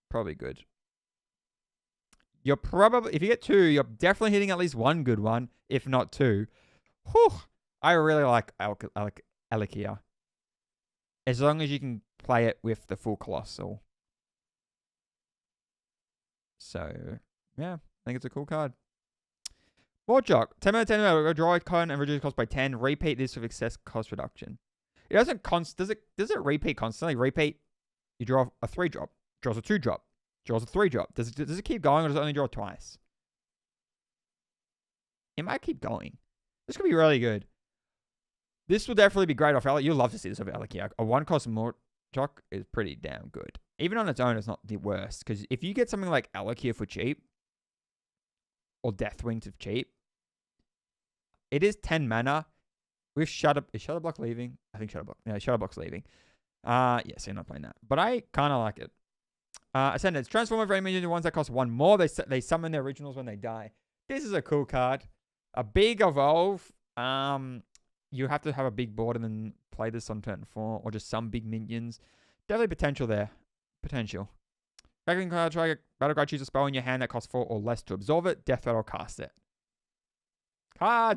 Probably good. You're probably, if you get 2, you're definitely hitting at least 1 good one, if not 2. Whew. I really like Alakia. As long as you can play it with the full Colossal. So, yeah. I think it's a cool card. Board Jock. 10 out of 10. Go draw a card and reduce cost by 10. Repeat this with excess cost reduction. It doesn't does it repeat constantly? Repeat. You draw a 3-drop. Draws a 2-drop. Draws a 3-drop. Does it keep going or does it only draw twice? It might keep going. This could be really good. This will definitely be great off Alakia. You'll love to see this off Alakia. A 1-cost more Jock is pretty damn good. Even on its own, it's not the worst. Because if you get something like Alakia for cheap, or Deathwing for cheap, it is 10 mana with Shutterblock. Is Shutterblock leaving? I think Shutterblock. Yeah, Shutterblock's leaving. Yes, I'm not playing that. But I kind of like it. Ascendants. Transform every minion into ones that cost 1 more. They summon their originals when they die. This is a cool card. A big evolve. You have to have a big board and then play this on turn 4. Or just some big minions. Definitely potential there. Potential. Battlecry card, try Battlecry, choose a spell in your hand that costs 4 or less to absorb it. Death Rattle, cast it.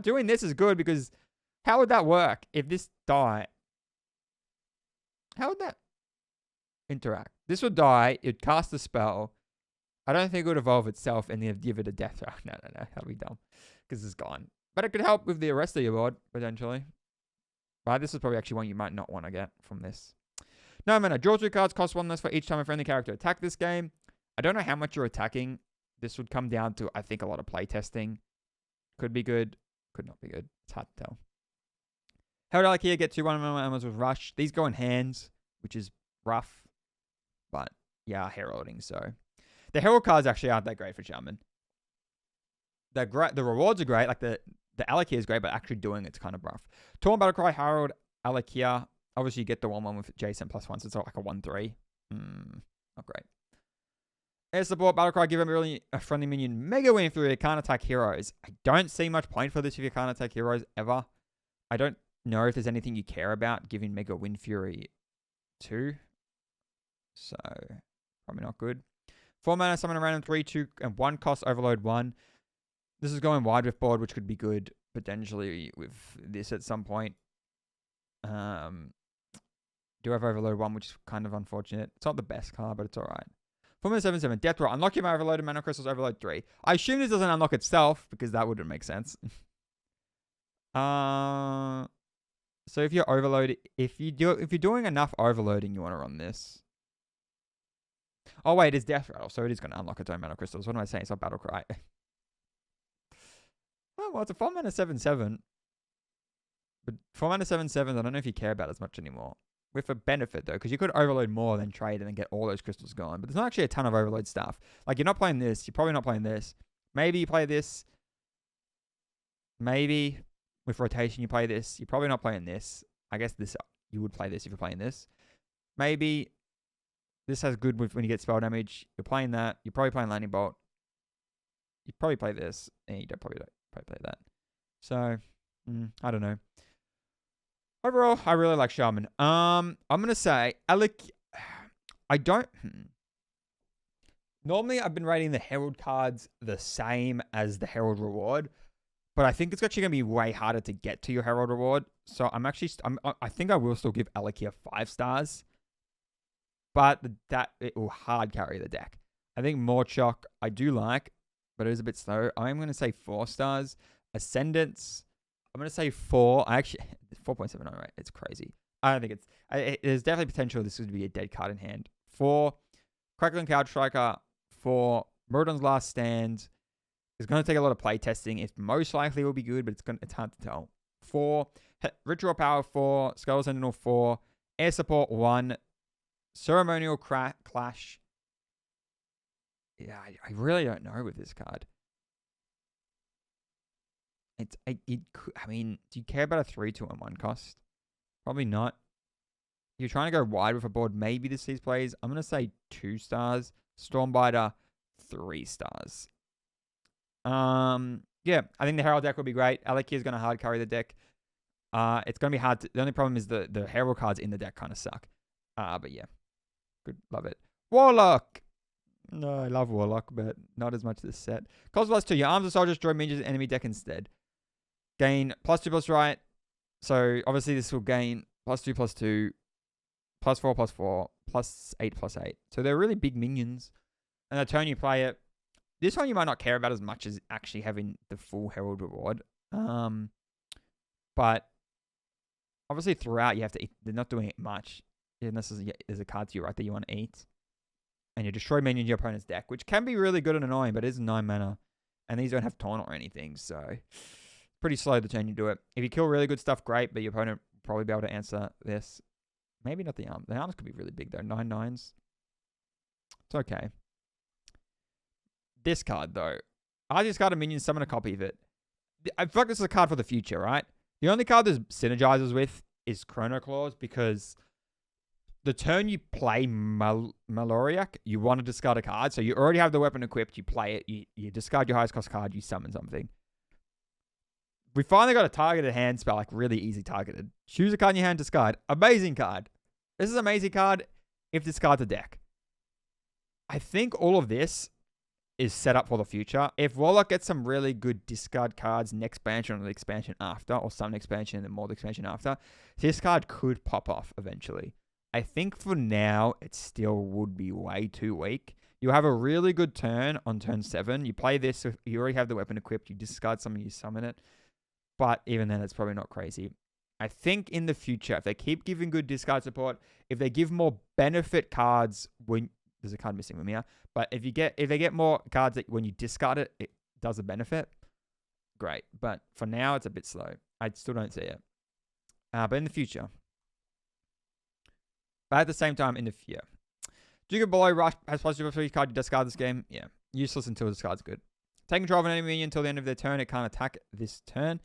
Doing this is good because how would that work if this die? How would that interact? This would die, it'd cast a spell. I don't think it would evolve itself and then give it a death rattle. No. That'd be dumb because it's gone. But it could help with the rest of your board, potentially. But this is probably actually one you might not want to get from this. No mana. Draw 2 cards, cost 1 less for each time a friendly character attack this game. I don't know how much you're attacking. This would come down to, I think, a lot of playtesting. Could be good. Could not be good. It's hard to tell. Herald Alakia, get 2 1/1 with Rush. These go in hands, which is rough. But, yeah, heralding, so. The herald cards actually aren't that great for Shaman. The rewards are great. Like, the Alakia is great, but actually doing it's kind of rough. Torn Battlecry, Herald, Alakia. Obviously, you get the 1/1 with Jason +1, so it's like a 1/3. Not great. Air support, Battlecry, give a friendly minion Mega Win through you can't attack heroes. I don't see much point for this if you can't attack heroes ever. I don't know if there's anything you care about giving Mega Wind Fury 2. So, probably not good. 4 mana, summon a random 3, 2, and 1 cost, overload 1. This is going wide with board, which could be good, potentially, with this at some point. Do have overload 1, which is kind of unfortunate. It's not the best card, but it's alright. 4 mana, 7/7. Death Roll. Unlock your overloaded mana crystals, overload 3. I assume this doesn't unlock itself, because that wouldn't make sense. So if you're overloaded, if you're doing enough overloading, you want to run this. Oh wait, it's Death Rattle, so it is going to unlock its own mana crystals. What am I saying? It's not Battlecry. Oh well, it's a 4 mana 7/7. But 4 mana 7/7, I don't know if you care about as much anymore. With a benefit though, because you could overload more than trade and then get all those crystals gone. But there's not actually a ton of overload stuff. Like you're not playing this. You're probably not playing this. Maybe you play this. Maybe with rotation you play this. You're probably not playing this. I guess this you would play this if you're playing this. Maybe this has good with when you get spell damage. You're playing that. You're probably playing Lightning Bolt. You probably play this. And you probably don't play that. So, I don't know. Overall, I really like Shaman. I'm going to say, Alec, I don't... Normally, I've been rating the Herald cards the same as the Herald reward. But I think it's actually going to be way harder to get to your Herald reward. So I think I will still give Alakia 5 stars. But it will hard carry the deck. I think Morchok I do like, but it is a bit slow. I'm going to say 4 stars. Ascendants, I'm going to say 4. 4.79, right? It's crazy. I don't think there's definitely potential this could be a dead card in hand. 4, Crackling Cloud Striker. 4, Murder's Last Stand. It's going to take a lot of play testing. It most likely will be good, but it's hard to tell. 4, Ritual Power 4, Skull Sentinel 4, Air Support 1, Ceremonial Clash. Yeah, I really don't know with this card. I mean, do you care about a 3/2/1 cost? Probably not. If you're trying to go wide with a board, maybe this sees plays. I'm going to say 2 stars. Stormbiter, 3 stars. Yeah, I think the Herald deck will be great. Alakia is going to hard carry the deck. It's going to be hard. The only problem is the Herald cards in the deck kind of suck. But yeah, good, love it. Warlock. No, I love Warlock, but not as much this set. Cost +2. Your arms of soldiers draw minions in enemy deck instead. Gain +2/+, right? So obviously this will gain +2/+2, +4/+4, +8/+8. So they're really big minions. And the turn you play it, this one you might not care about as much as actually having the full Herald reward. But obviously throughout you have to eat. They're not doing it much. Unless there's a card to your right that you want to eat. And you destroy minions in your opponent's deck, which can be really good and annoying, but it is 9 mana. And these don't have taunt or anything, so pretty slow the turn you do it. If you kill really good stuff, great, but your opponent will probably be able to answer this. Maybe not the arm. The arms could be really big, though. 9/9s. It's okay. This card, though. I just got a minion, summon a copy of it. I feel like this is a card for the future, right? The only card this synergizes with is Chrono Claws, because the turn you play Maloriak, you want to discard a card. So you already have the weapon equipped. You play it. You discard your highest cost card. You summon something. We finally got a targeted hand spell, like really easy targeted. Choose a card in your hand, discard. Amazing card. This is an amazing card if discards a deck. I think all of this is set up for the future. If Warlock gets some really good discard cards next expansion or the expansion after, or some expansion and then more the expansion after, this card could pop off eventually. I think for now, it still would be way too weak. You have a really good turn on turn 7. You play this, you already have the weapon equipped. You discard something, you summon it. But even then, it's probably not crazy. I think in the future, if they keep giving good discard support, if they give more benefit cards when there's a card missing with me here, but if they get more cards that when you discard it, it does a benefit, great. But for now, it's a bit slow. I still don't see it. But in the future. But at the same time, in the future. Duke of Below Rush has +2/+3 card. You discard this game. Yeah. Useless until this card's good. Take control of an enemy minion until the end of their turn. It can't attack this turn.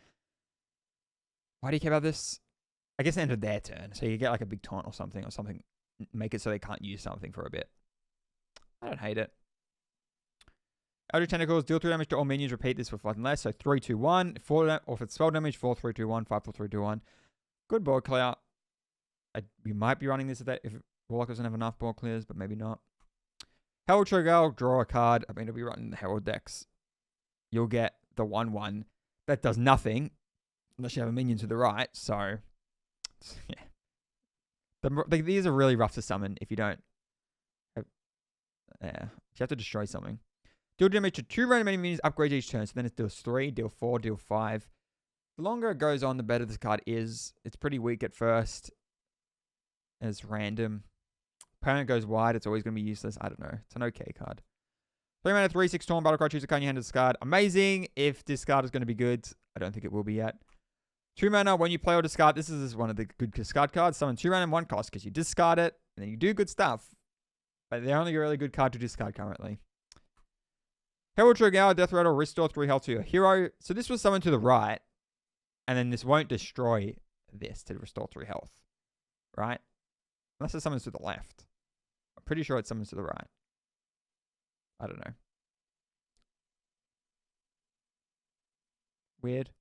Why do you care about this? I guess the end of their turn. So you get like a big taunt or something. Make it so they can't use something for a bit. I don't hate it. Eldritch Tentacles. Deal 3 damage to all minions. Repeat this for 5 and less. So 3/2/1. 4, or if it's spell damage, 4/3/2/1. 5/4/3/2/1. Good board clear. We might be running this if Warlock doesn't have enough board clears, but maybe not. Herald Trigger, draw a card. I mean, it'll be running the Herald decks. You'll get the 1/1 that does nothing unless you have a minion to the right. So, yeah. These are really rough to summon if you don't. Yeah, you have to destroy something. Deal damage to 2 random enemy minions, upgrade each turn. So then it deals 3, deal 4, deal 5. The longer it goes on, the better this card is. It's pretty weak at first. It's random. Opponent goes wide, it's always going to be useless. I don't know. It's an okay card. 3 mana, 3/6 Storm Battle Cry. Choose a card in your hand to discard. Amazing if this card is going to be good. I don't think it will be yet. 2 mana, when you play or discard, this is one of the good discard cards. Summon 2 mana and 1 cost because you discard it and then you do good stuff. But they're only a really good card to discard currently. Herald Trigger, Death Rattle, restore 3 health to your hero. So this was summoned to the right. And then this won't destroy this to restore 3 health. Right? Unless it summons to the left. I'm pretty sure it summons to the right. I don't know. Weird.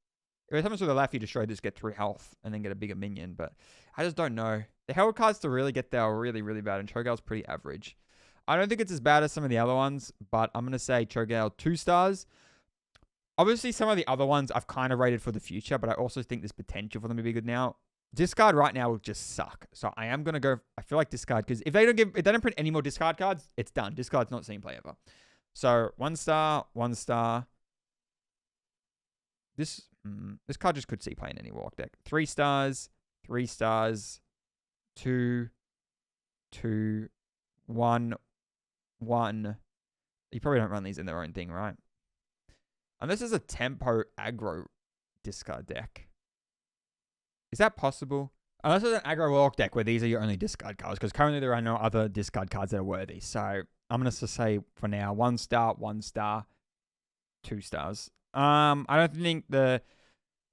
If it summons to the left, you destroy this, get 3 health, and then get a bigger minion. But I just don't know. The Herald cards to really get there are really, really bad. And Cho'Gall's pretty average. I don't think it's as bad as some of the other ones. But I'm going to say Cho'Gall 2 stars. Obviously, some of the other ones I've kind of rated for the future, but I also think there's potential for them to be good now. Discard right now will just suck. So I am going to go, I feel like discard, because if they don't print any more discard cards, it's done. Discard's not seen play ever. So 1 star, 1 star. This card just could see play in any Warlock deck. 3 stars, 3 stars, 2, 2, 1, 1. You probably don't run these in their own thing, right? And this is a tempo aggro discard deck. Is that possible? Unless it's an aggro Warlock deck where these are your only discard cards, because currently there are no other discard cards that are worthy. So I'm going to say for now 1 star, 1 star, 2 stars. I don't think the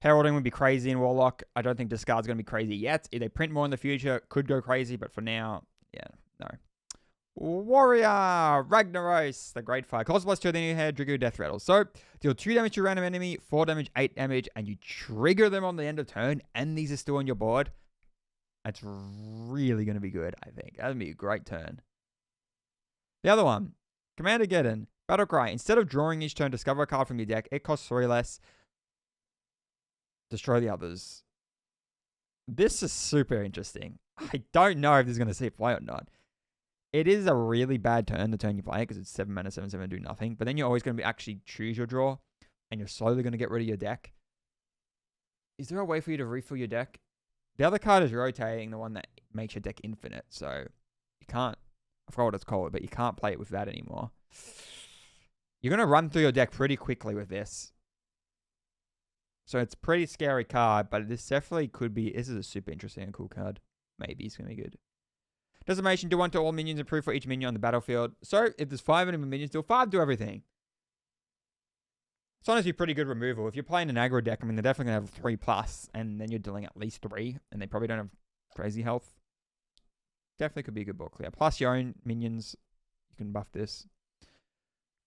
heralding would be crazy in Warlock. I don't think discard's going to be crazy yet. If they print more in the future, could go crazy, but for now, yeah, no. Warrior, Ragnaros, the Great Fire. Cost plus 2, then you had trigger Death Rattle. So, deal 2 damage to a random enemy, 4 damage, 8 damage, and you trigger them on the end of turn, and these are still on your board. That's really going to be good, I think. That'd be a great turn. The other one, Commander Geddon, Battlecry. Instead of drawing each turn, discover a card from your deck. It costs 3 less. Destroy the others. This is super interesting. I don't know if this is going to see play or not. It is a really bad turn, the turn you play, because it's 7 mana, 7/7, do nothing. But then you're always going to actually choose your draw, and you're slowly going to get rid of your deck. Is there a way for you to refill your deck? The other card is rotating, the one that makes your deck infinite. So you can't, I forgot what it's called, but you can't play it with that anymore. You're going to run through your deck pretty quickly with this. So it's a pretty scary card, but this definitely could be, this is a super interesting and cool card. Maybe it's going to be good. Decimation, do 1 to all minions, improve for each minion on the battlefield. So, if there's 5 enemy minions, deal 5 to everything. It's honestly pretty good removal. If you're playing an aggro deck, I mean, they're definitely going to have 3+, and then you're dealing at least 3, and they probably don't have crazy health. Definitely could be a good board clear. Plus your own minions, you can buff this.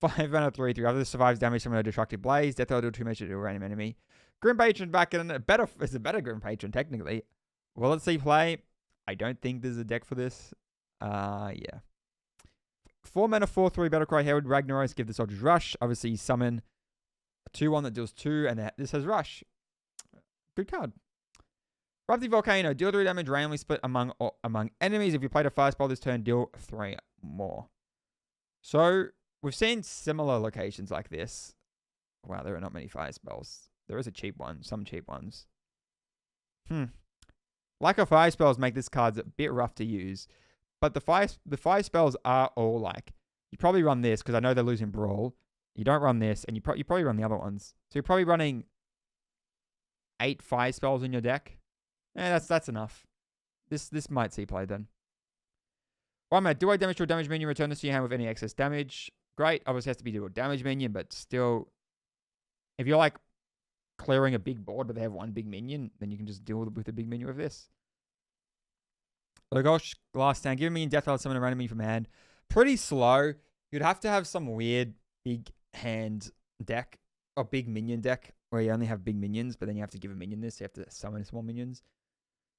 5 mana, 3, 3. After this survives damage from a destructive blaze, death will do 2 measures to a random enemy. Grim Patron back in, it's a better Grim Patron, technically. Will it see play? I don't think there's a deck for this. Yeah. 4 mana, 4/3 Battlecry Herald Ragnaros. Give the soldiers rush. Obviously, you summon a 2/1 that deals 2, and this has rush. Good card. Eruptive Volcano. Deal 3 damage randomly split among enemies. If you played a fire spell this turn, deal 3 more. So, we've seen similar locations like this. Wow, there are not many fire spells. There is a cheap one. Some cheap ones. Like a fire spells make this card a bit rough to use. But the fire spells are all like, you probably run this because I know they're losing Brawl. You don't run this, and you probably run the other ones. So you're probably running 8 fire spells in your deck. That's enough. This might see play then. 1 mana, do I damage to a damage minion, return this to your hand with any excess damage. Great, obviously has to be to a damage minion, but still, if you're like clearing a big board but they have 1 big minion, then you can just deal with the big minion with this. Gosh, Glass Stand. Give me in death, I'll summon a random minion from hand. Pretty slow. You'd have to have some weird big hand deck or big minion deck where you only have big minions, but then you have to give a minion this. So you have to summon small minions.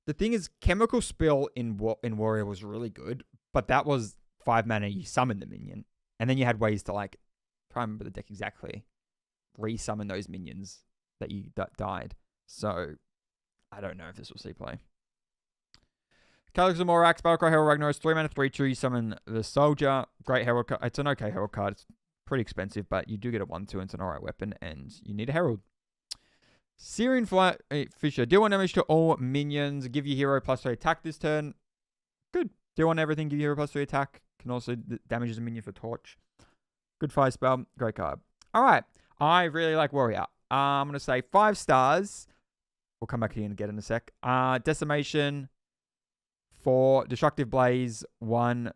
The thing is, Chemical Spill in Warrior was really good, but that was 5 mana. You summoned the minion, and then you had ways to like try and remember the deck exactly. Resummon those minions that you died. So I don't know if this will see play. Cataclysm Morax, Battlecry Herald Ragnaros, 3 mana, 3/2. You summon the soldier. Great Herald card. It's an okay Herald card. It's pretty expensive, but you do get a 1/2 and it's an alright weapon, and you need a Herald. Syrian Fisher. Deal 1 damage to all minions. Give your hero +3 attack this turn. Good. Deal 1 everything. Give your hero +3 attack. Can also damage a minion for Torch. Good fire spell. Great card. Alright. I really like Warrior. I'm going to say 5 stars. We'll come back here and get in a sec. Decimation. 4. Destructive Blaze. 1.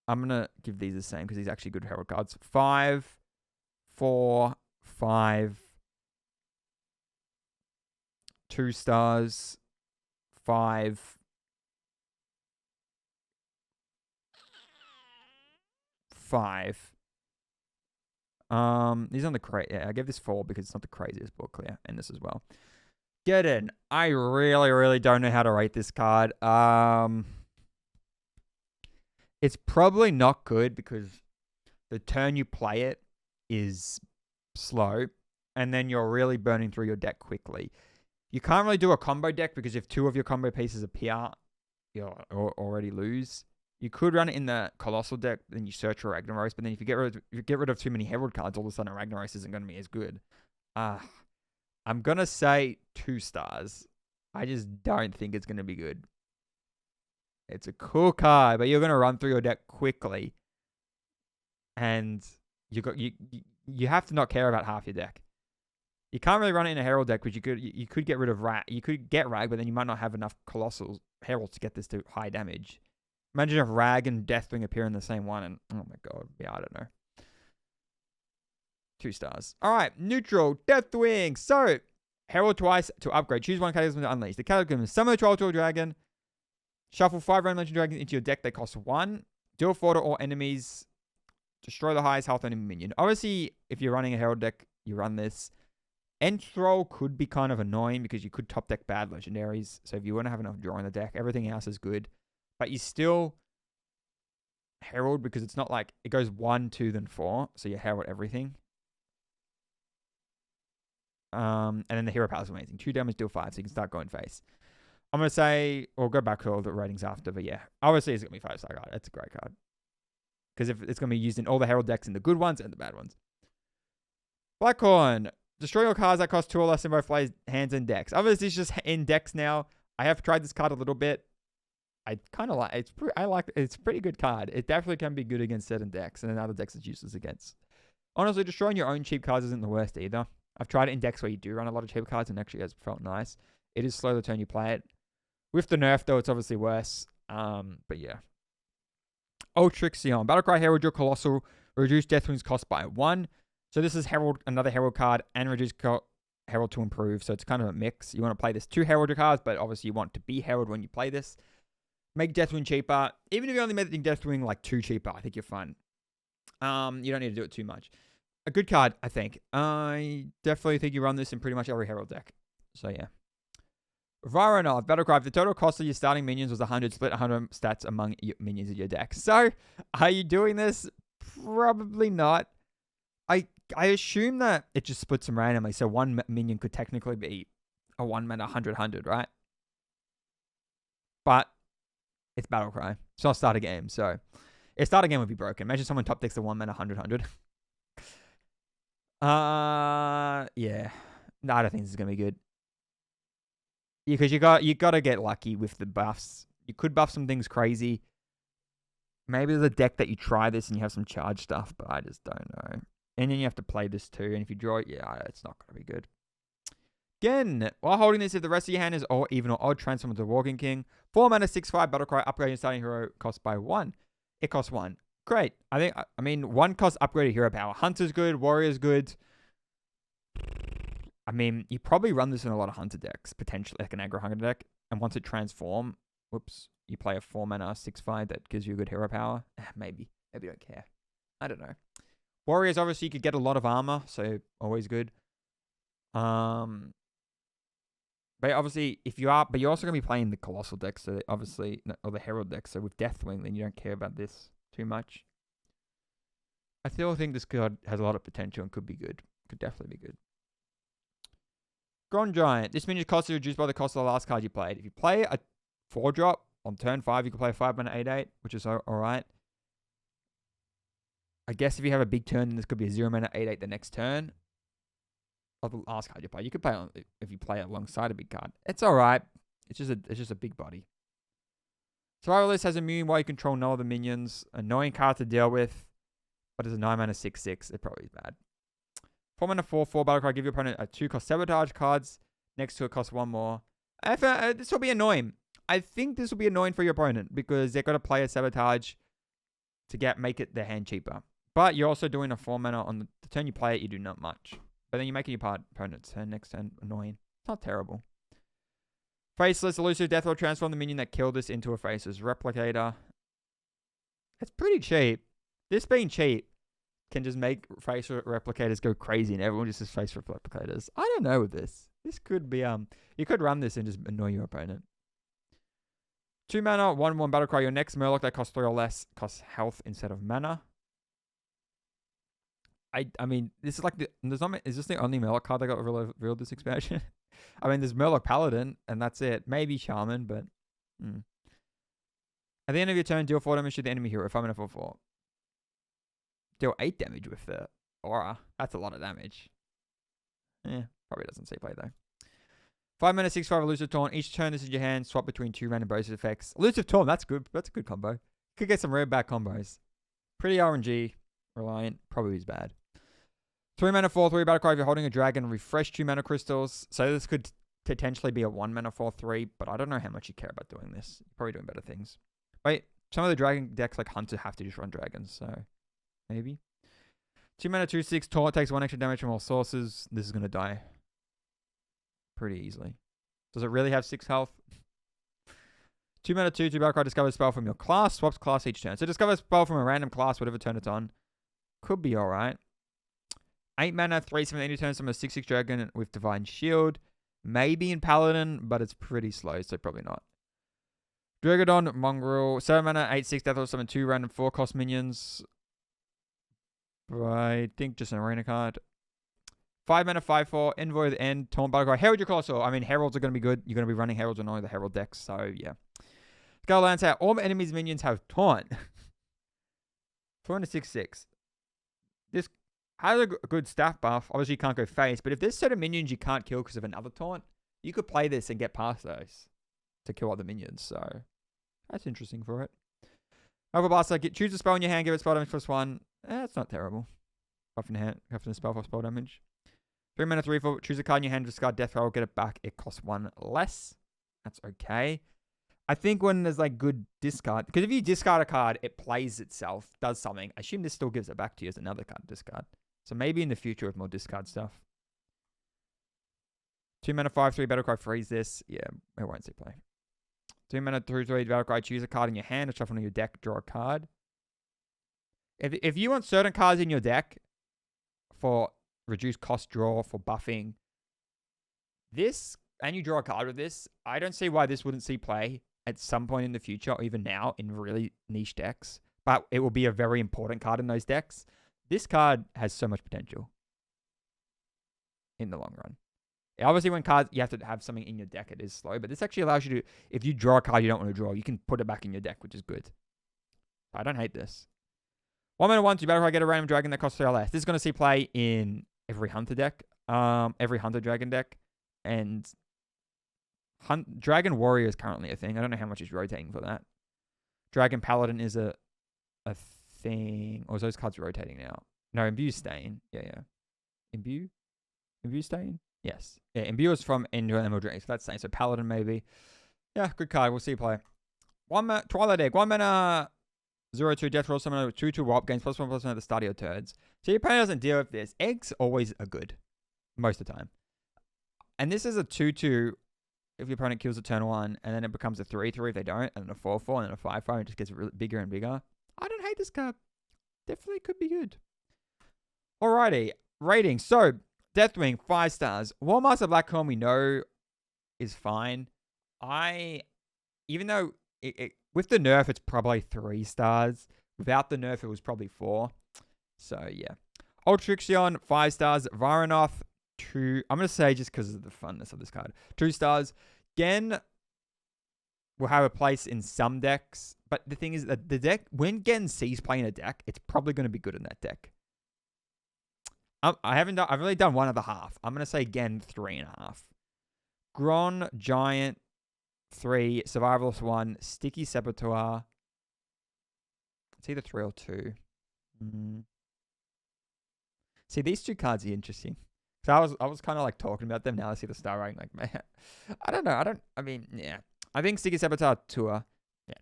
I'm going to give these the same because these are actually good Herald cards. 5. 4. 5. 2 stars. 5. 5. These aren't the crazy. Yeah, I gave this 4 because it's not the craziest board clear, and this as well. Get in. I really, really don't know how to rate this card. It's probably not good because the turn you play it is slow, and then you're really burning through your deck quickly. You can't really do a combo deck because if 2 of your combo pieces appear, you'll already lose. You could run it in the Colossal deck, then you search for Ragnaros, but then if you get rid of too many Herald cards, all of a sudden Ragnaros isn't going to be as good. I'm going to say 2 stars. I just don't think it's going to be good. It's a cool card, but you're going to run through your deck quickly. And you have to not care about half your deck. You can't really run it in a Herald deck, because you could get rid of Rag. You could get Rag, but then you might not have enough Colossal Heralds to get this to high damage. Imagine if Rag and Deathwing appear in the same one, and oh my god, yeah, I don't know. 2 stars. All right, neutral Deathwing. So Herald twice to upgrade. Choose one Cataclysm to unleash. The Cataclysm summon a troll to a dragon. Shuffle 5 random legend dragons into your deck. They cost 1. Deal 4 to all enemies. Destroy the highest health enemy minion. Obviously, if you're running a Herald deck, you run this. Enthrall could be kind of annoying because you could top deck bad legendaries. So if you want to have enough draw in the deck, everything else is good. But you still Herald because it's not like it goes 1, 2, then 4. So you Herald everything. And then the hero power is amazing. 2 damage, deal 5, so you can start going face. I'm going to say, or go back to all the ratings after, but yeah. Obviously, it's going to be 5-star card. It's a great card. Because if it's going to be used in all the Herald decks, in the good ones and the bad ones. Blackhorn. Destroy your cards that cost 2 or less in both players' hands and decks. Obviously, it's just in decks now. I have tried this card a little bit. I kind of like it. It's a pretty good card. It definitely can be good against certain decks, and then other decks it's useless against. Honestly, destroying your own cheap cards isn't the worst either. I've tried it in decks where you do run a lot of cheap cards, and actually has felt nice. It is slow the turn you play it. With the nerf, though, it's obviously worse. But yeah. Ultrixion. Battlecry Herald your Colossal. Reduce Deathwing's cost by 1. So this is Herald, another Herald card, and reduce Herald to improve. So it's kind of a mix. You want to play this 2 Herald cards, but obviously you want to be Herald when you play this. Make Deathwing cheaper. Even if you only made Deathwing like 2 cheaper, I think you're fine. You don't need to do it too much. A good card, I think. I definitely think you run this in pretty much every Herald deck. So yeah. Varanov, Battlecry. If the total cost of your starting minions was 100, split 100 stats among your minions in your deck. So, are you doing this? Probably not. I assume that it just splits them randomly. So one minion could technically be a 1-mana 100-100, right? But it's Battlecry. It's not start a game. So if start a game would be broken. Imagine someone top decks the 1-mana 100-100. Yeah. No, I don't think this is gonna be good. Yeah, because you got to get lucky with the buffs. You could buff some things crazy. Maybe there's a deck that you try this and you have some charge stuff, but I just don't know. And then you have to play this too. And if you draw it, yeah, it's not going to be good. Again, while holding this, if the rest of your hand is all even or odd, transform into Walking King. 4 mana, 6/5 Battlecry. Upgrade your starting hero cost by 1. It costs 1. Great. I mean, 1 cost upgrade hero power. Hunter's good. Warrior's good. I mean, you probably run this in a lot of Hunter decks, potentially, like an aggro Hunter deck. And once it transforms, you play a 4 mana 6/5 that gives you a good hero power. Maybe don't care. I don't know. Warriors, obviously, you could get a lot of armor, so always good. But obviously, but you're also going to be playing the Colossal deck, so obviously, or the Herald deck, so with Deathwing, then you don't care about this too much. I still think this card has a lot of potential and could be good. Could definitely be good. Gron Giant. This minion's cost is reduced by the cost of the last card you played. If you play a 4-drop on turn 5, you can play a 5-mana 8/8, which is alright. I guess if you have a big turn, then this could be a 0-mana 8/8 the next turn. Of the last card you play. You could play on if you play it alongside a big card. It's alright. It's just a big body. Survivalist has immune while you control no other minions. Annoying card to deal with. But it's a 9-mana 6/6. It probably is bad. 4-mana 4/4 Battlecry. Give your opponent a 2-cost sabotage cards. Next to it costs 1 more. This will be annoying. I think this will be annoying for your opponent because they're going to play a sabotage to make it their hand cheaper. But you're also doing a 4-mana on the turn you play it. You do not much. But then you're making your opponent's turn next turn annoying. It's not terrible. Faceless, elusive, death roll, transform the minion that killed this into a faceless replicator. It's pretty cheap. This being cheap can just make face replicators go crazy and everyone just has face replicators. I don't know with this. This could be, you could run this and just annoy your opponent. 2 mana, 1/1 Battlecry. Your next Murloc that costs 3 or less costs health instead of mana. I mean, this is like is this the only Murloc card that got revealed this expansion? I mean, there's Murloc Paladin, and that's it. Maybe Shaman, but at the end of your turn, deal 4 damage to the enemy hero. 5 mana 4/4. Deal 8 damage with the aura. That's a lot of damage. Probably doesn't see play though. 5 mana 6/5 elusive taunt. Each turn this is your hand. Swap between 2 random bonus effects. Elusive taunt. That's good. That's a good combo. Could get some rare back combos. Pretty RNG reliant. Probably is bad. 3 mana 4/3 battle cry. If you're holding a dragon, refresh 2 mana crystals. So this could potentially be a 1 mana 4/3, but I don't know how much you care about doing this. You're probably doing better things. Wait, some of the dragon decks like Hunter have to just run dragons, so maybe. 2 mana 2/6 taunt takes 1 extra damage from all sources. This is gonna die pretty easily. Does it really have 6 health? 2 mana 2/2 battle cry. Discover a spell from your class. Swaps class each turn. So discover a spell from a random class, whatever turn it's on. Could be alright. 8 mana 3/7 any turns from a 6/6 dragon with divine shield. Maybe in Paladin, but it's pretty slow, so probably not. Dragodon, Mongrel, 7 mana, 8/6, Deathwing, summon 2 random 4-cost minions. I think just an arena card. 5 mana, 5/4, Envoy of the End, Taunt Battle Cry, Herald your Colossal. I mean, Heralds are going to be good. You're going to be running Heralds on all the Herald decks, so yeah. Skull Lance out. All enemies' minions have Taunt. 4/6/6. This has a good staff buff. Obviously, you can't go face, but if there's certain minions you can't kill because of another Taunt, you could play this and get past those to kill other minions, so that's interesting for it. Overblaster, choose a spell in your hand, give it spell damage +1. It's not terrible. Buff in hand, having a spell for spell damage. 3 mana 3/4, choose a card in your hand, discard Death Roll, get it back. It costs 1 less. That's okay. I think when there's like good discard, because if you discard a card, it plays itself, does something. I assume this still gives it back to you as another card to discard. So maybe in the future with more discard stuff. 2 mana 5/3 battle cry, freeze this. Yeah, I won't see play. 2 mana 3/3 battle cry, choose a card in your hand, or shuffle on your deck, draw a card. If you want certain cards in your deck for reduced cost draw, for buffing, this, and you draw a card with this, I don't see why this wouldn't see play at some point in the future, or even now, in really niche decks. But it will be a very important card in those decks. This card has so much potential in the long run. Obviously, when cards, you have to have something in your deck, it is slow. But this actually allows you to, if you draw a card you don't want to draw, you can put it back in your deck, which is good. I don't hate this. 1 mana 1/2 battle cry, get a random dragon that costs 3 less. This is going to see play in every Hunter deck, every Hunter Dragon deck. And Dragon Warrior is currently a thing. I don't know how much is rotating for that. Dragon Paladin is a thing. Or is those cards rotating now? No, Imbue's staying. Yeah. Imbue's staying? Yes. Yeah, Imbue is from Emerald Dragons. So that's staying. So Paladin maybe. Yeah, good card. We'll see you play. Twilight Egg. 1 mana 0/2 Death Roll. Summon 2/2 Warp. Gains +1/+1 at the start of your turns. So your opponent doesn't deal with this. Eggs always are good. Most of the time. And this is a 2/2 if your opponent kills a turn 1, and then it becomes a 3/3 if they don't, and then a 4/4, and then a 5/5, and it just gets really bigger and bigger. I don't hate this card. Definitely could be good. Alrighty. Rating. So, Deathwing, 5 stars. Warmaster Blackcomb, we know, is fine. Even though, with the nerf, it's probably 3 stars. Without the nerf, it was probably 4. So, yeah. Ultrixion, 5 stars. Varanoth, 2. I'm going to say just because of the funness of this card. 2 stars. Gen will have a place in some decks. But the thing is that the deck, when Gen sees play in a deck, it's probably going to be good in that deck. I've only done 1.5. I'm going to say Gen 3.5. Gron, Giant, 3. Survivalist, 1. Sticky Saboteur. It's either 3 or 2. See, these 2 cards are interesting. So I was kind of like talking about them. Now I see the star rating. Like, man, I don't know. Yeah. I think Sticky Saboteur, Tour. Yeah,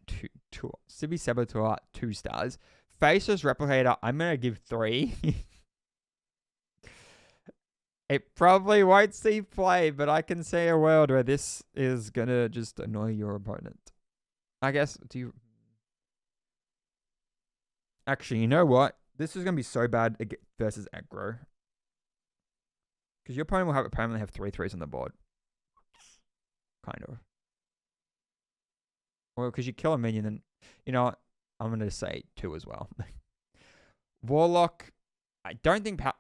2. Sticky Saboteur, 2 stars. Faceless Replicator, I'm going to give 3. It probably won't see play, but I can see a world where this is going to just annoy your opponent. I guess, Actually, you know what? This is going to be so bad versus aggro. Because your opponent will apparently have 3/3s on the board. Kind of. Well, because you kill a minion, then, you know what? I'm going to say 2 as well. Warlock, I don't think... I'm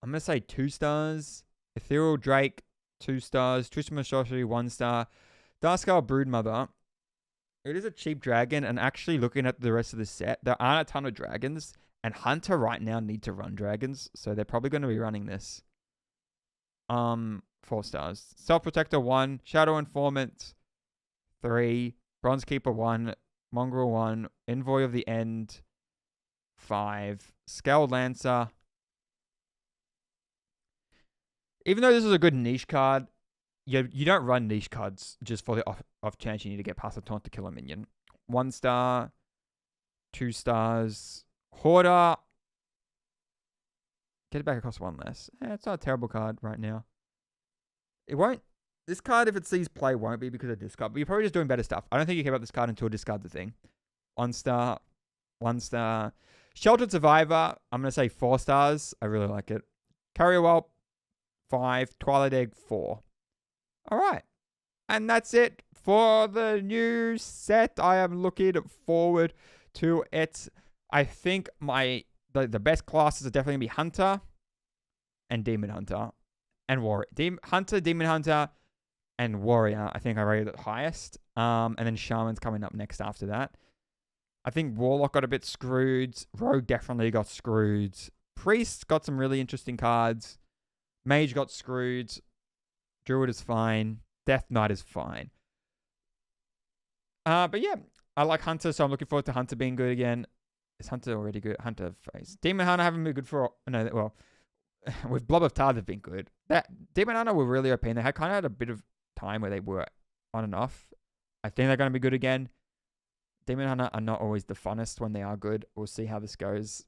going to say 2 stars. Ethereal Drake, 2 stars. Twisted Sorcery, 1 star. Darkskull Broodmother. It is a cheap dragon, and actually looking at the rest of the set, there aren't a ton of dragons, and Hunter right now need to run dragons, so they're probably going to be running this. 4 stars. Self Protector 1, Shadow Informant 3, Bronze Keeper 1, Mongrel 1, Envoy of the End 5, Scaled Lancer. Even though this is a good niche card, you don't run niche cards just for the off chance you need to get past a taunt to kill a minion. 1 star, 2 stars. Hoarder. Get it back across 1 less. It's not a terrible card right now. It won't. This card, if it sees play, won't be because of discard. But you're probably just doing better stuff. I don't think you care about this card until discard the thing. 1 star. 1 star. Sheltered Survivor. I'm going to say 4 stars. I really like it. Carrier Whelp 5. Twilight Egg 4. All right. And that's it for the new set. I am looking forward to it. I think the best classes are definitely going to be Hunter and Demon Hunter and Warrior. Hunter, Demon Hunter, and Warrior, I think I rated it highest. And then Shaman's coming up next after that. I think Warlock got a bit screwed. Rogue definitely got screwed. Priest got some really interesting cards. Mage got screwed. Druid is fine. Death Knight is fine. But yeah, I like Hunter, so I'm looking forward to Hunter being good again. Is Hunter already good? Hunter phase. Demon Hunter haven't been good for... No, well, with Blob of Tar, they've been good. Demon Hunter were really OP, and they kind of had a bit of time where they were on and off. I think they're going to be good again. Demon Hunter are not always the funnest when they are good. We'll see how this goes.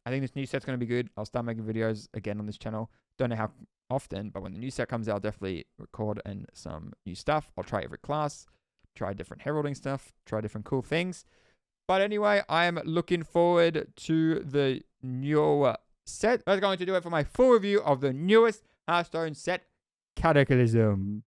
I think this new set's going to be good. I'll start making videos again on this channel. Don't know how often, but when the new set comes out, I'll definitely record and some new stuff. I'll try every class, try different heralding stuff, try different cool things. But anyway, I am looking forward to the new set. That's going to do it for my full review of the newest Hearthstone set, Cataclysm.